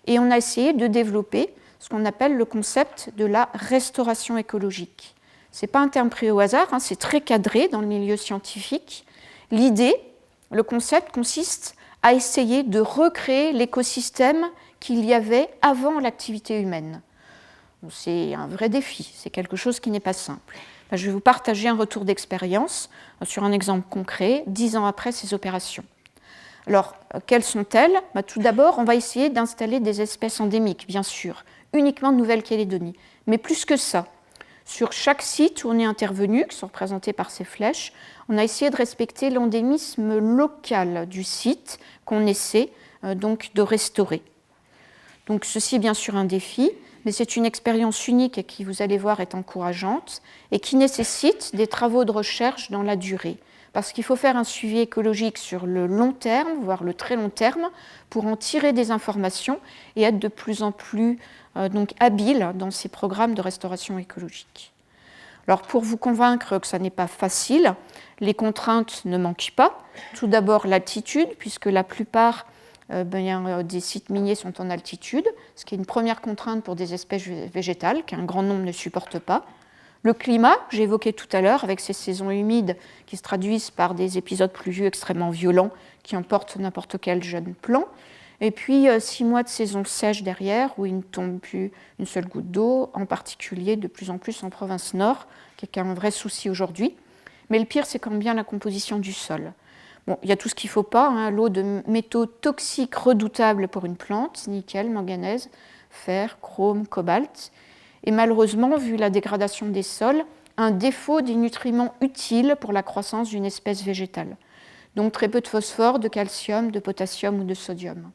A: et on a essayé de développer ce qu'on appelle le concept de la restauration écologique. Ce n'est pas un terme pris au hasard, c'est très cadré dans le milieu scientifique. L'idée, le concept consiste à essayer de recréer l'écosystème qu'il y avait avant l'activité humaine. C'est un vrai défi, c'est quelque chose qui n'est pas simple. Je vais vous partager un retour d'expérience sur un exemple concret, 10 ans après ces opérations. Alors, quelles sont-elles? Tout d'abord, on va essayer d'installer des espèces endémiques, bien sûr, uniquement de Nouvelle-Calédonie. Mais plus que ça, sur chaque site où on est intervenu, qui sont représentés par ces flèches, on a essayé de respecter l'endémisme local du site qu'on essaie donc de restaurer. Donc, ceci est bien sûr un défi, mais c'est une expérience unique et qui, vous allez voir, est encourageante et qui nécessite des travaux de recherche dans la durée. Parce qu'il faut faire un suivi écologique sur le long terme, voire le très long terme, pour en tirer des informations et être de plus en plus habile dans ces programmes de restauration écologique. Alors pour vous convaincre que ça n'est pas facile, les contraintes ne manquent pas. Tout d'abord l'altitude, puisque la plupart des sites miniers sont en altitude, ce qui est une première contrainte pour des espèces végétales qu'un grand nombre ne supporte pas. Le climat, que j'ai évoqué tout à l'heure, avec ces saisons humides qui se traduisent par des épisodes pluvieux extrêmement violents qui emportent n'importe quel jeune plant. Et puis 6 mois de saison sèche derrière, où il ne tombe plus une seule goutte d'eau, en particulier de plus en plus en province nord, qui est un vrai souci aujourd'hui. Mais le pire, c'est quand même bien la composition du sol. Bon, il y a tout ce qu'il ne faut pas, l'eau de métaux toxiques redoutables pour une plante, nickel, manganèse, fer, chrome, cobalt. Et malheureusement, vu la dégradation des sols, un défaut des nutriments utiles pour la croissance d'une espèce végétale. Donc très peu de phosphore, de calcium, de potassium ou de sodium.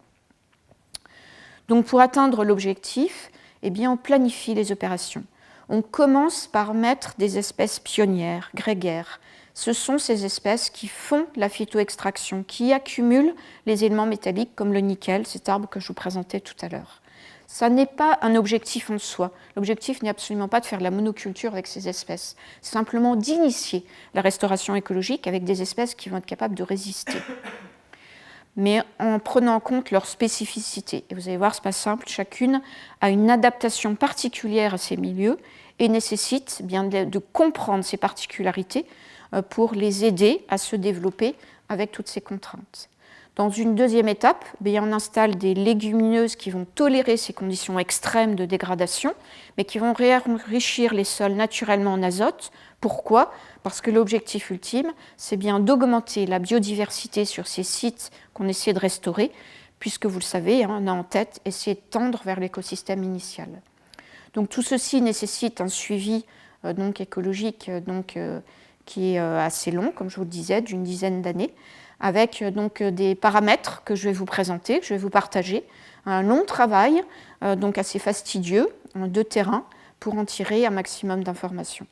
A: Donc pour atteindre l'objectif, on planifie les opérations. On commence par mettre des espèces pionnières, grégaires. Ce sont ces espèces qui font la phytoextraction, qui accumulent les éléments métalliques comme le nickel, cet arbre que je vous présentais tout à l'heure. Ça n'est pas un objectif en soi. L'objectif n'est absolument pas de faire de la monoculture avec ces espèces. C'est simplement d'initier la restauration écologique avec des espèces qui vont être capables de résister. Mais en prenant en compte leurs spécificités. Et vous allez voir, ce n'est pas simple. Chacune a une adaptation particulière à ces milieux et nécessite bien de comprendre ces particularités pour les aider à se développer avec toutes ces contraintes. Dans une deuxième étape, on installe des légumineuses qui vont tolérer ces conditions extrêmes de dégradation, mais qui vont enrichir les sols naturellement en azote. Pourquoi ? Parce que l'objectif ultime, c'est bien d'augmenter la biodiversité sur ces sites qu'on essaie de restaurer, puisque vous le savez, on a en tête essayer de tendre vers l'écosystème initial. Donc tout ceci nécessite un suivi donc écologique qui est assez long, comme je vous le disais, d'une dizaine d'années, avec donc des paramètres que je vais vous présenter, que je vais vous partager, un long travail donc assez fastidieux de terrain pour en tirer un maximum d'informations.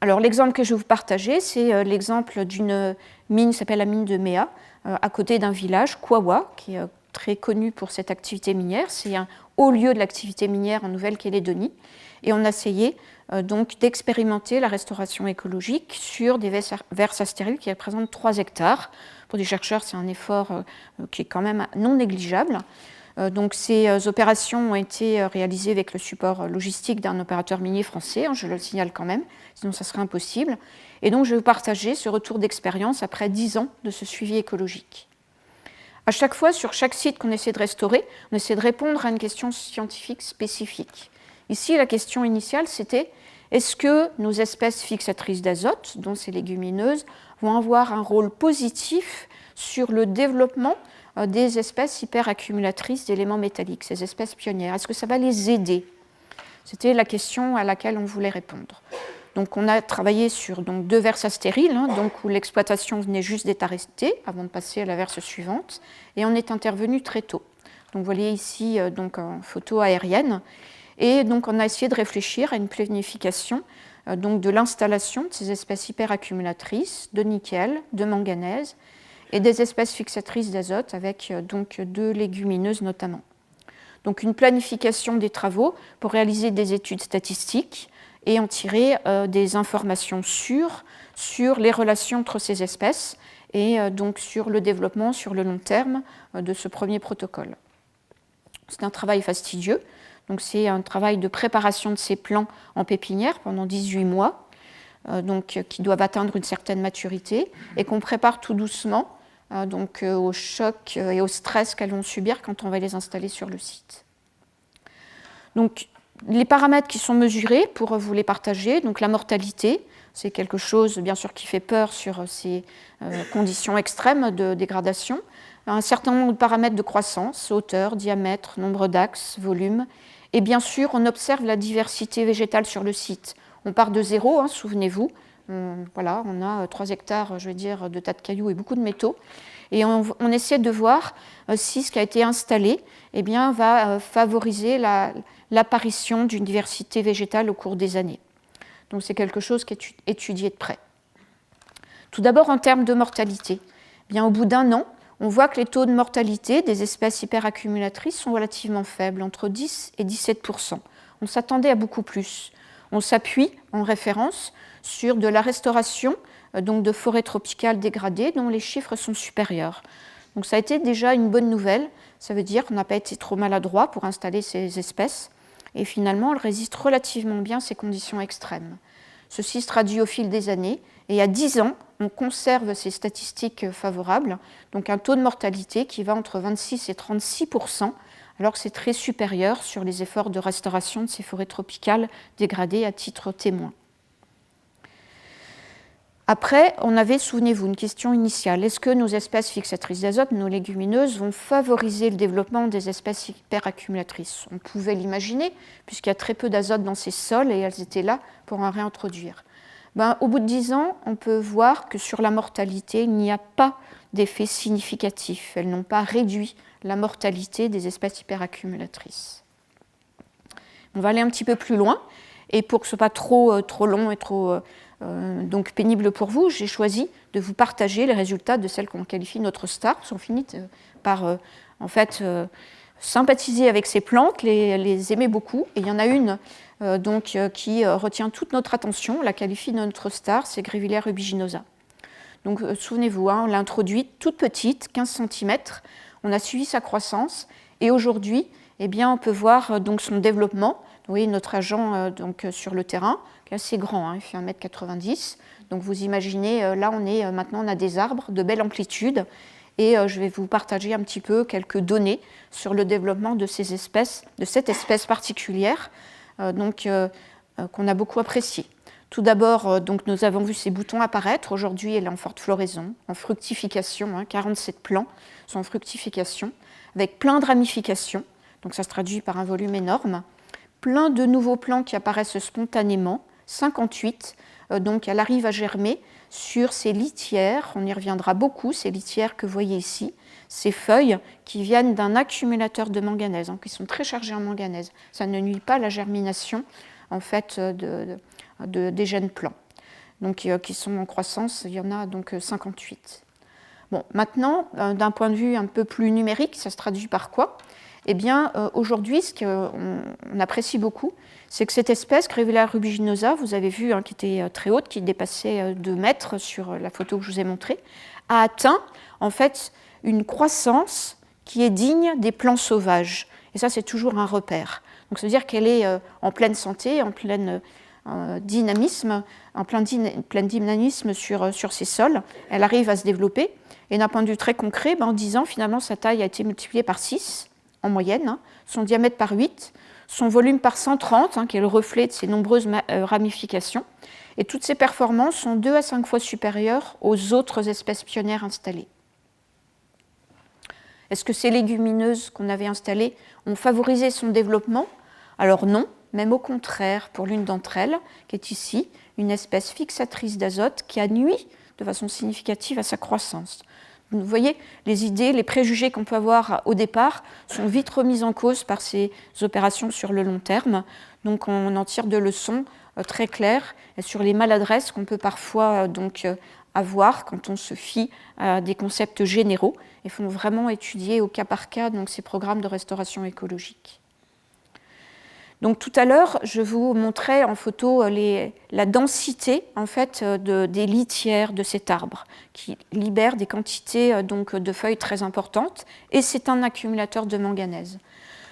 A: Alors l'exemple que je vais vous partager, c'est l'exemple d'une mine qui s'appelle la mine de Méa, à côté d'un village, Kwawa, qui est très connu pour cette activité minière. C'est un haut lieu de l'activité minière en Nouvelle-Calédonie. Et on a essayé donc d'expérimenter la restauration écologique sur des versats stériles qui représentent 3 hectares. Pour des chercheurs, c'est un effort qui est quand même non négligeable. Donc ces opérations ont été réalisées avec le support logistique d'un opérateur minier français, je le signale quand même, sinon ça serait impossible. Et donc je vais vous partager ce retour d'expérience après 10 ans de ce suivi écologique. À chaque fois, sur chaque site qu'on essaie de restaurer, on essaie de répondre à une question scientifique spécifique. Ici, la question initiale, c'était est-ce que nos espèces fixatrices d'azote, dont ces légumineuses, vont avoir un rôle positif sur le développement des espèces hyperaccumulatrices d'éléments métalliques, ces espèces pionnières? Est-ce que ça va les aider? C'était la question à laquelle on voulait répondre. Donc on a travaillé sur 2 versats stériles, où l'exploitation venait juste d'être arrêtée avant de passer à la verse suivante, et on est intervenu très tôt. Donc vous voyez ici en photo aérienne, et donc on a essayé de réfléchir à une planification de l'installation de ces espèces hyperaccumulatrices de nickel, de manganèse, et des espèces fixatrices d'azote avec 2 légumineuses notamment. Donc une planification des travaux pour réaliser des études statistiques et en tirer des informations sûres sur les relations entre ces espèces et donc sur le développement sur le long terme de ce premier protocole. C'est un travail fastidieux, donc c'est un travail de préparation de ces plants en pépinière pendant 18 mois, qui doivent atteindre une certaine maturité et qu'on prépare tout doucement au choc et au stress qu'elles vont subir quand on va les installer sur le site. Donc, les paramètres qui sont mesurés, pour vous les partager, donc la mortalité, c'est quelque chose bien sûr qui fait peur sur ces conditions extrêmes de dégradation. Un certain nombre de paramètres de croissance, hauteur, diamètre, nombre d'axes, volume. Et bien sûr, on observe la diversité végétale sur le site. On part de zéro, souvenez-vous. On a 3 hectares, de tas de cailloux et beaucoup de métaux. Et on essaie de voir si ce qui a été installé va favoriser l'apparition d'une diversité végétale au cours des années. Donc c'est quelque chose qui est étudié de près. Tout d'abord, en termes de mortalité. Au bout d'un an, on voit que les taux de mortalité des espèces hyperaccumulatrices sont relativement faibles, entre 10 et 17%. On s'attendait à beaucoup plus. On s'appuie en référence sur de la restauration de forêts tropicales dégradées dont les chiffres sont supérieurs. Donc ça a été déjà une bonne nouvelle. Ça veut dire qu'on n'a pas été trop maladroit pour installer ces espèces. Et finalement, elles résistent relativement bien à ces conditions extrêmes. Ceci se traduit au fil des années. Et à 10 ans, on conserve ces statistiques favorables, donc un taux de mortalité qui va entre 26 et 36%, alors que c'est très supérieur sur les efforts de restauration de ces forêts tropicales dégradées à titre témoin. Après, on avait, souvenez-vous, une question initiale. Est-ce que nos espèces fixatrices d'azote, nos légumineuses, vont favoriser le développement des espèces hyperaccumulatrices? On pouvait l'imaginer, puisqu'il y a très peu d'azote dans ces sols et elles étaient là pour en réintroduire. Au bout de 10 ans, on peut voir que sur la mortalité, il n'y a pas d'effet significatif. Elles n'ont pas réduit la mortalité des espèces hyperaccumulatrices. On va aller un petit peu plus loin, et pour que ce ne soit pas trop long et trop pénible pour vous, j'ai choisi de vous partager les résultats de celles qu'on qualifie notre star, parce qu'on finit par sympathiser avec ces plantes, les aimer beaucoup. Et il y en a une qui retient toute notre attention, on la qualifie de notre star, c'est Grevillea rubiginosa. Donc souvenez-vous, on l'a introduite toute petite, 15 cm, on a suivi sa croissance, et aujourd'hui, on peut voir son développement. Vous voyez notre agent sur le terrain, qui est assez grand, il fait 1,90 m. Donc vous imaginez, là maintenant on a des arbres de belle amplitude, et je vais vous partager un petit peu quelques données sur le développement de ces espèces, de cette espèce particulière qu'on a beaucoup appréciée. Tout d'abord, donc nous avons vu ces boutons apparaître. Aujourd'hui, elle est en forte floraison, en fructification. 47 plants sont en fructification, avec plein de ramifications. Donc ça se traduit par un volume énorme. Plein de nouveaux plants qui apparaissent spontanément, 58. Donc elle arrive à germer sur ces litières. On y reviendra beaucoup, ces litières que vous voyez ici. Ces feuilles qui viennent d'un accumulateur de manganèse, qui sont très chargées en manganèse. Ça ne nuit pas à la germination en fait, des jeunes plants. Donc, qui sont en croissance, il y en a donc 58. Bon, maintenant, d'un point de vue un peu plus numérique, ça se traduit par quoi? Eh bien, aujourd'hui, ce qu'on apprécie beaucoup, c'est que cette espèce, Grevillea rubiginosa, vous avez vu, qui était très haute, qui dépassait 2 mètres sur la photo que je vous ai montrée, a atteint en fait une croissance qui est digne des plants sauvages. Et ça, c'est toujours un repère. Donc, ça veut dire qu'elle est en pleine santé, en plein dynamisme sur ces sols. Elle arrive à se développer. Et d'un point de vue très concret, en 10 ans, finalement, sa taille a été multipliée par 6 en moyenne, son diamètre par 8, son volume par 130, qui est le reflet de ces nombreuses ramifications. Et toutes ces performances sont 2 à 5 fois supérieures aux autres espèces pionnières installées. Est-ce que ces légumineuses qu'on avait installées ont favorisé son développement? Alors non, même au contraire, pour l'une d'entre elles, qui est ici, une espèce fixatrice d'azote qui a nui de façon significative à sa croissance. Vous voyez, les idées, les préjugés qu'on peut avoir au départ sont vite remis en cause par ces opérations sur le long terme. Donc on en tire de leçons très claires sur les maladresses qu'on peut parfois avoir quand on se fie à des concepts généraux. Il faut vraiment étudier au cas par cas donc, ces programmes de restauration écologique. Donc, tout à l'heure, je vous montrais en photo la densité en fait, des litières de cet arbre qui libère des quantités de feuilles très importantes et c'est un accumulateur de manganèse.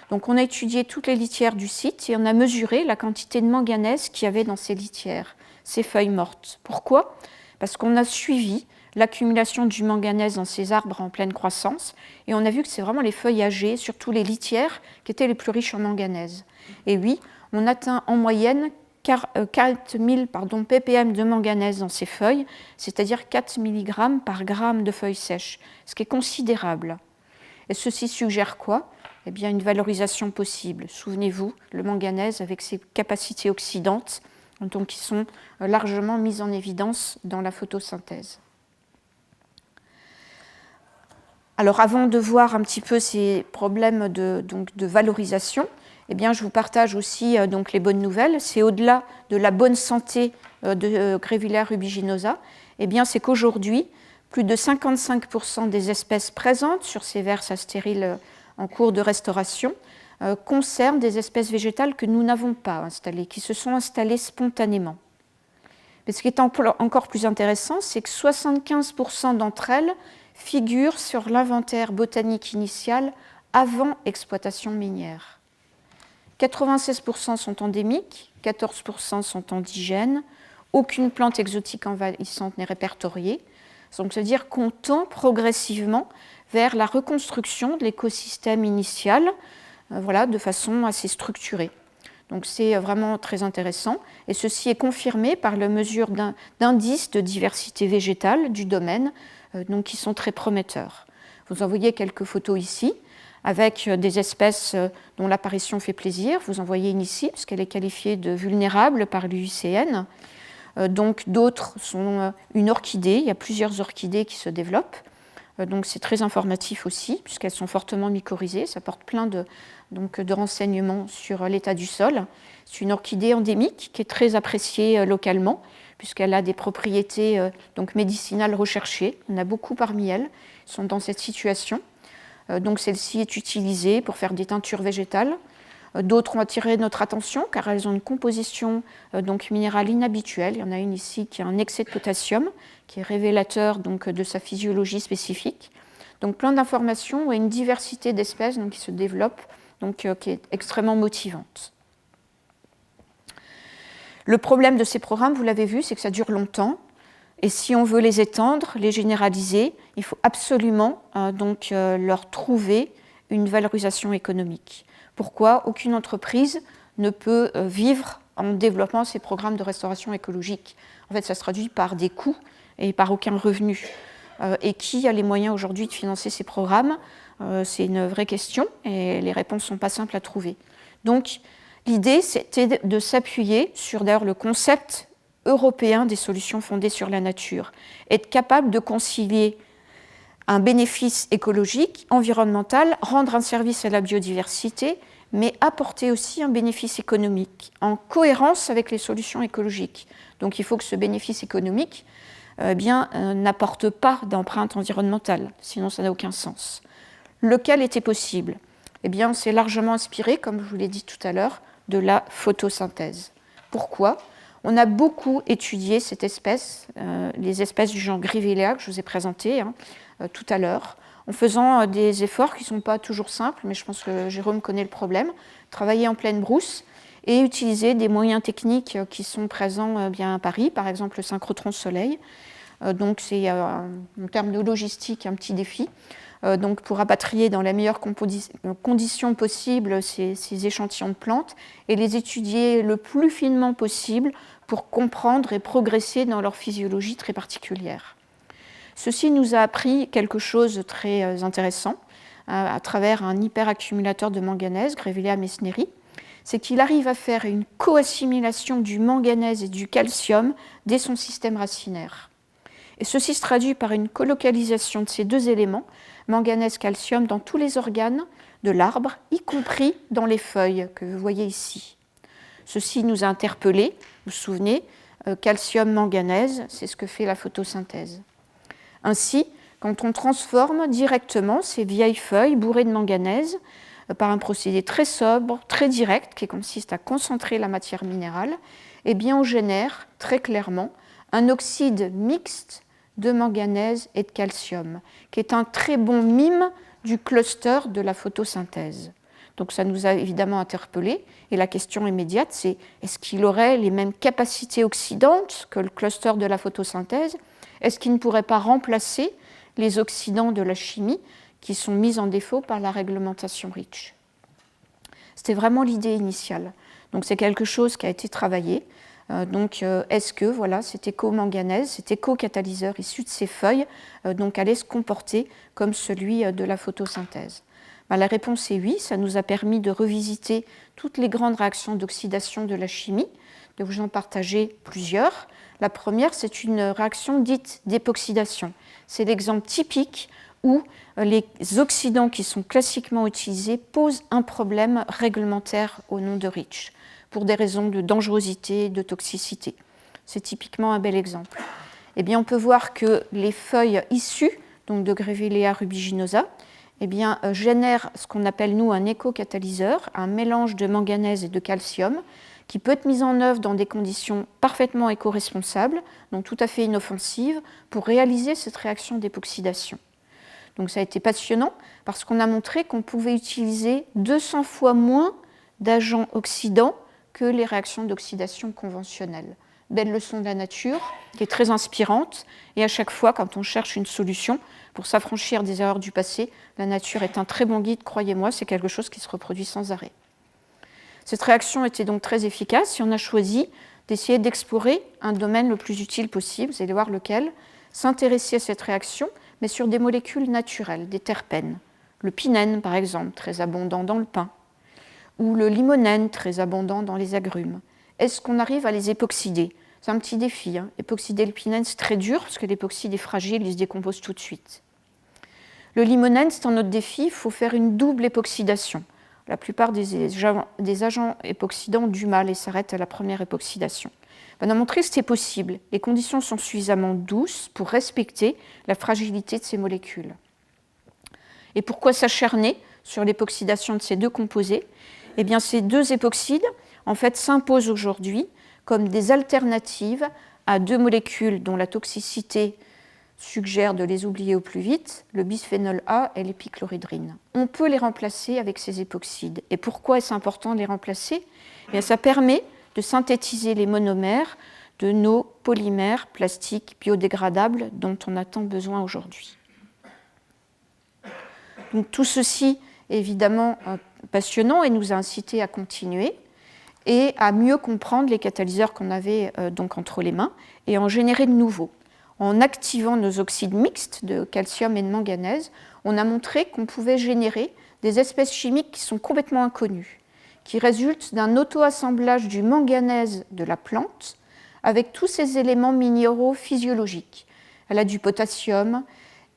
A: Donc, on a étudié toutes les litières du site et on a mesuré la quantité de manganèse qu'il y avait dans ces litières, ces feuilles mortes. Pourquoi ? Parce qu'on a suivi l'accumulation du manganèse dans ces arbres en pleine croissance et on a vu que c'est vraiment les feuilles âgées, surtout les litières, qui étaient les plus riches en manganèse. Et oui, on atteint en moyenne 4000 ppm de manganèse dans ces feuilles, c'est-à-dire 4 mg par gramme de feuilles sèches, ce qui est considérable. Et ceci suggère quoi ? Eh bien, une valorisation possible. Souvenez-vous, le manganèse avec ses capacités oxydantes, donc qui sont largement mises en évidence dans la photosynthèse. Alors, avant de voir un petit peu ces problèmes de valorisation, eh bien, je vous partage aussi les bonnes nouvelles. C'est au-delà de la bonne santé de Grevillea rubiginosa, eh bien, c'est qu'aujourd'hui, plus de 55% des espèces présentes sur ces vers stériles en cours de restauration concernent des espèces végétales que nous n'avons pas installées, qui se sont installées spontanément. Mais ce qui est encore plus intéressant, c'est que 75% d'entre elles figurent sur l'inventaire botanique initial avant exploitation minière. 96% sont endémiques, 14% sont indigènes, aucune plante exotique envahissante n'est répertoriée. Donc, c'est-à-dire qu'on tend progressivement vers la reconstruction de l'écosystème initial, de façon assez structurée. Donc, c'est vraiment très intéressant. Et ceci est confirmé par la mesure d'indices de diversité végétale du domaine, qui sont très prometteurs. Vous en voyez quelques photos ici, avec des espèces dont l'apparition fait plaisir. Vous en voyez une ici, puisqu'elle est qualifiée de vulnérable par l'UICN. Donc d'autres sont une orchidée, il y a plusieurs orchidées qui se développent. Donc c'est très informatif aussi, puisqu'elles sont fortement mycorhizées. Ça porte plein de renseignements sur l'état du sol. C'est une orchidée endémique qui est très appréciée localement, puisqu'elle a des propriétés médicinales recherchées. Il y en a beaucoup parmi elles qui sont dans cette situation. Donc celle-ci est utilisée pour faire des teintures végétales. D'autres ont attiré notre attention car elles ont une composition minérale inhabituelle. Il y en a une ici qui a un excès de potassium, qui est révélateur de sa physiologie spécifique. Donc plein d'informations et une diversité d'espèces qui se développe, qui est extrêmement motivante. Le problème de ces programmes, vous l'avez vu, c'est que ça dure longtemps. Et si on veut les étendre, les généraliser, il faut absolument leur trouver une valorisation économique. Pourquoi ? Aucune entreprise ne peut vivre en développant ces programmes de restauration écologique. En fait, ça se traduit par des coûts et par aucun revenu. Et qui a les moyens aujourd'hui de financer ces programmes? C'est une vraie question et les réponses ne sont pas simples à trouver. Donc, l'idée, c'était de s'appuyer sur d'ailleurs le concept européen des solutions fondées sur la nature, être capable de concilier un bénéfice écologique, environnemental, rendre un service à la biodiversité, mais apporter aussi un bénéfice économique, en cohérence avec les solutions écologiques. Donc il faut que ce bénéfice économique n'apporte pas d'empreinte environnementale, sinon ça n'a aucun sens. Lequel était possible? Eh bien, c'est largement inspiré, comme je vous l'ai dit tout à l'heure, de la photosynthèse. Pourquoi? On a beaucoup étudié cette espèce, les espèces du genre Grevillea que je vous ai présentées tout à l'heure, en faisant des efforts qui ne sont pas toujours simples, mais je pense que Jérôme connaît le problème, travailler en pleine brousse et utiliser des moyens techniques qui sont présents bien à Paris, par exemple le synchrotron soleil. Donc c'est en termes de logistique un petit défi. Donc pour rapatrier dans la meilleure condition possible ces échantillons de plantes et les étudier le plus finement possible pour comprendre et progresser dans leur physiologie très particulière. Ceci nous a appris quelque chose de très intéressant à travers un hyperaccumulateur de manganèse, Grevillea meissneri, c'est qu'il arrive à faire une co-assimilation du manganèse et du calcium dès son système racinaire. Et ceci se traduit par une colocalisation de ces deux éléments, manganèse, calcium, dans tous les organes de l'arbre, y compris dans les feuilles que vous voyez ici. Ceci nous a interpellés, vous vous souvenez, calcium, manganèse, c'est ce que fait la photosynthèse. Ainsi, quand on transforme directement ces vieilles feuilles bourrées de manganèse par un procédé très sobre, très direct, qui consiste à concentrer la matière minérale, eh bien on génère très clairement un oxyde mixte de manganèse et de calcium, qui est un très bon mime du cluster de la photosynthèse. Donc ça nous a évidemment interpellés, et la question immédiate, c'est est-ce qu'il aurait les mêmes capacités oxydantes que le cluster de la photosynthèse? Est-ce qu'il ne pourrait pas remplacer les oxydants de la chimie qui sont mis en défaut par la réglementation REACH? C'était vraiment l'idée initiale. Donc c'est quelque chose qui a été travaillé. Est-ce que cet éco-manganèse, cet éco-catalyseur issu de ces feuilles, allait se comporter comme celui de la photosynthèse? La réponse est oui. Ça nous a permis de revisiter toutes les grandes réactions d'oxydation de la chimie, de vous en partager plusieurs. La première, c'est une réaction dite d'époxydation. C'est l'exemple typique où les oxydants qui sont classiquement utilisés posent un problème réglementaire au nom de REACH, pour des raisons de dangerosité et de toxicité. C'est typiquement un bel exemple. Eh bien, on peut voir que les feuilles issues de Grevillea rubiginosa génèrent ce qu'on appelle, nous, un éco-catalyseur, un mélange de manganèse et de calcium, qui peut être mis en œuvre dans des conditions parfaitement éco-responsables, donc tout à fait inoffensives, pour réaliser cette réaction d'époxydation. Donc ça a été passionnant, parce qu'on a montré qu'on pouvait utiliser 200 fois moins d'agents oxydants que les réactions d'oxydation conventionnelles. Belle leçon de la nature, qui est très inspirante, et à chaque fois, quand on cherche une solution pour s'affranchir des erreurs du passé, la nature est un très bon guide, croyez-moi, c'est quelque chose qui se reproduit sans arrêt. Cette réaction était donc très efficace et on a choisi d'essayer d'explorer un domaine le plus utile possible, vous allez voir lequel, s'intéresser à cette réaction, mais sur des molécules naturelles, des terpènes. Le pinène, par exemple, très abondant dans le pain, ou le limonène, très abondant dans les agrumes. Est-ce qu'on arrive à les époxyder? C'est un petit défi. Époxyder le pinène, c'est très dur, parce que l'époxyde est fragile, il se décompose tout de suite. Le limonène, c'est un autre défi, il faut faire une double époxydation. La plupart des agents époxydants ont du mal et s'arrêtent à la première époxydation. On a montré que c'était possible. Les conditions sont suffisamment douces pour respecter la fragilité de ces molécules. Et pourquoi s'acharner sur l'époxydation de ces deux composés? Eh bien, ces deux époxydes, en fait, s'imposent aujourd'hui comme des alternatives à deux molécules dont la toxicité suggère de les oublier au plus vite, le bisphénol A et l'épichlorhydrine. On peut les remplacer avec ces époxydes. Et pourquoi est-ce important de les remplacer? Eh bien, ça permet de synthétiser les monomères de nos polymères plastiques biodégradables dont on a tant besoin aujourd'hui. Donc, tout ceci est évidemment passionnant et nous a incité à continuer. et à mieux comprendre les catalyseurs qu'on avait donc entre les mains et en générer de nouveaux. En activant nos oxydes mixtes de calcium et de manganèse, on a montré qu'on pouvait générer des espèces chimiques qui sont complètement inconnues, qui résultent d'un auto-assemblage du manganèse de la plante avec tous ces éléments minéraux physiologiques. Elle a du potassium,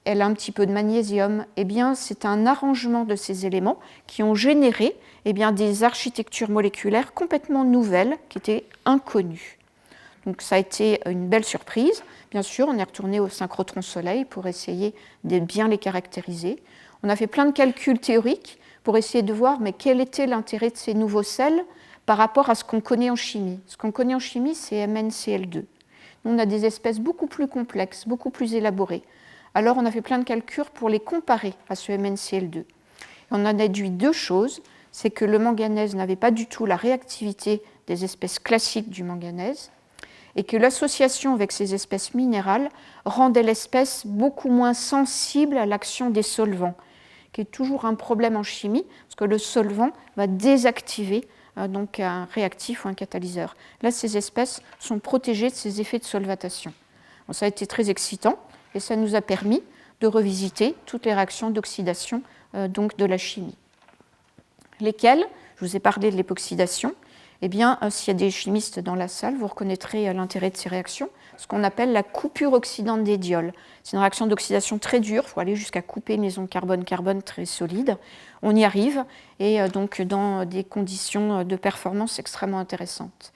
A: elle a un petit peu de magnésium. Eh bien, c'est un arrangement de ces éléments qui ont généré des architectures moléculaires complètement nouvelles qui étaient inconnues. Donc ça a été une belle surprise. Bien sûr, on est retourné au synchrotron Soleil pour essayer de bien les caractériser. On a fait plein de calculs théoriques pour essayer de voir quel était l'intérêt de ces nouveaux sels par rapport à ce qu'on connaît en chimie. Ce qu'on connaît en chimie, c'est MnCl2. On a des espèces beaucoup plus complexes, beaucoup plus élaborées. Alors on a fait plein de calculs pour les comparer à ce MnCl2. Et on a déduit deux choses. C'est que le manganèse n'avait pas du tout la réactivité des espèces classiques du manganèse et que l'association avec ces espèces minérales rendait l'espèce beaucoup moins sensible à l'action des solvants, qui est toujours un problème en chimie, parce que le solvant va désactiver donc un réactif ou un catalyseur. Là, ces espèces sont protégées de ces effets de solvatation. Bon, ça a été très excitant et ça nous a permis de revisiter toutes les réactions d'oxydation donc de la chimie. Lesquelles? Je vous ai parlé de l'époxydation. Eh bien, s'il y a des chimistes dans la salle, vous reconnaîtrez l'intérêt de ces réactions, ce qu'on appelle la coupure oxydante des diols. C'est une réaction d'oxydation très dure, il faut aller jusqu'à couper une liaison carbone-carbone très solide. On y arrive, et donc dans des conditions de performance extrêmement intéressantes.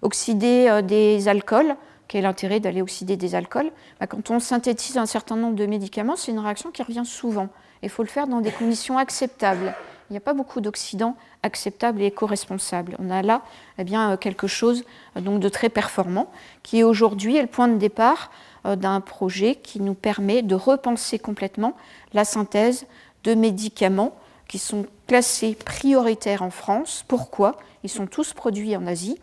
A: Oxyder des alcools, quel est l'intérêt d'aller oxyder des alcools? Quand on synthétise un certain nombre de médicaments, c'est une réaction qui revient souvent. Il faut le faire dans des conditions acceptables. Il n'y a pas beaucoup d'oxydants acceptables et éco-responsables. On a là quelque chose donc, de très performant qui aujourd'hui est le point de départ d'un projet qui nous permet de repenser complètement la synthèse de médicaments qui sont classés prioritaires en France. Pourquoi? Ils sont tous produits en Asie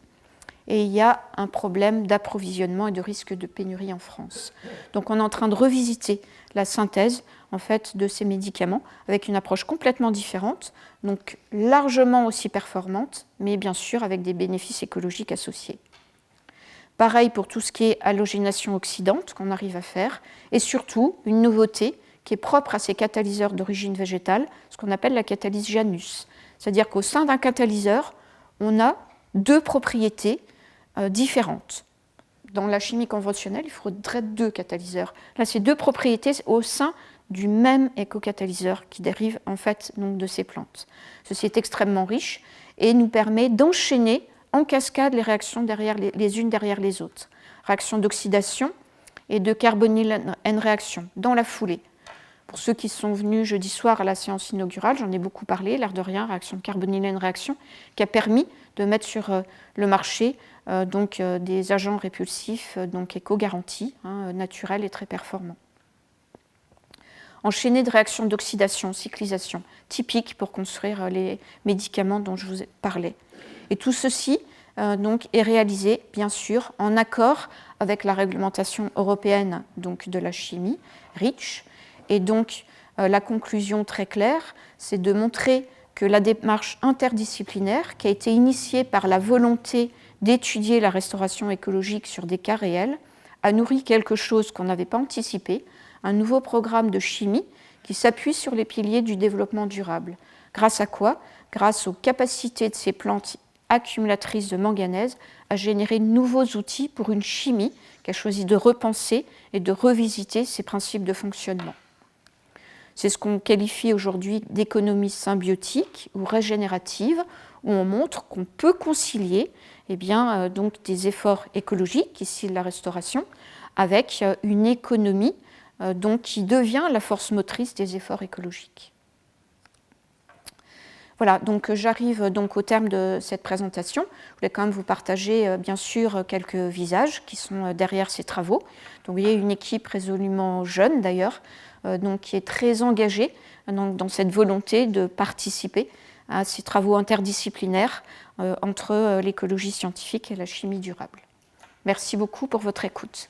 A: et il y a un problème d'approvisionnement et de risque de pénurie en France. Donc on est en train de revisiter la synthèse en fait, de ces médicaments avec une approche complètement différente, donc largement aussi performante, mais bien sûr avec des bénéfices écologiques associés. Pareil pour tout ce qui est halogénation oxydante qu'on arrive à faire, et surtout une nouveauté qui est propre à ces catalyseurs d'origine végétale, ce qu'on appelle la catalyse Janus. C'est-à-dire qu'au sein d'un catalyseur, on a deux propriétés différentes. Dans la chimie conventionnelle, il faudrait deux catalyseurs. Là, c'est deux propriétés au sein du même éco-catalyseur qui dérive en fait donc, de ces plantes. Ceci est extrêmement riche et nous permet d'enchaîner en cascade les réactions les unes derrière les autres. Réaction d'oxydation et de carbonyl N-réaction dans la foulée. Pour ceux qui sont venus jeudi soir à la séance inaugurale, j'en ai beaucoup parlé, l'air de rien, réaction de carbonyl N-réaction, qui a permis de mettre sur le marché des agents répulsifs donc éco-garantis, naturels et très performants. Enchaîner de réactions d'oxydation, cyclisation, typiques pour construire les médicaments dont je vous ai parlé. Et tout ceci donc, est réalisé, bien sûr, en accord avec la réglementation européenne donc, de la chimie, REACH. Et donc, la conclusion très claire, c'est de montrer que la démarche interdisciplinaire, qui a été initiée par la volonté d'étudier la restauration écologique sur des cas réels, a nourri quelque chose qu'on n'avait pas anticipé, un nouveau programme de chimie qui s'appuie sur les piliers du développement durable. Grâce à quoi? Grâce aux capacités de ces plantes accumulatrices de manganèse à générer de nouveaux outils pour une chimie qui a choisi de repenser et de revisiter ses principes de fonctionnement. C'est ce qu'on qualifie aujourd'hui d'économie symbiotique ou régénérative, où on montre qu'on peut concilier donc des efforts écologiques, ici la restauration, avec une économie donc, qui devient la force motrice des efforts écologiques. Voilà, donc j'arrive donc au terme de cette présentation. Je voulais quand même vous partager bien sûr quelques visages qui sont derrière ces travaux. Donc il y a une équipe résolument jeune d'ailleurs, donc qui est très engagée dans cette volonté de participer à ces travaux interdisciplinaires entre l'écologie scientifique et la chimie durable. Merci beaucoup pour votre écoute.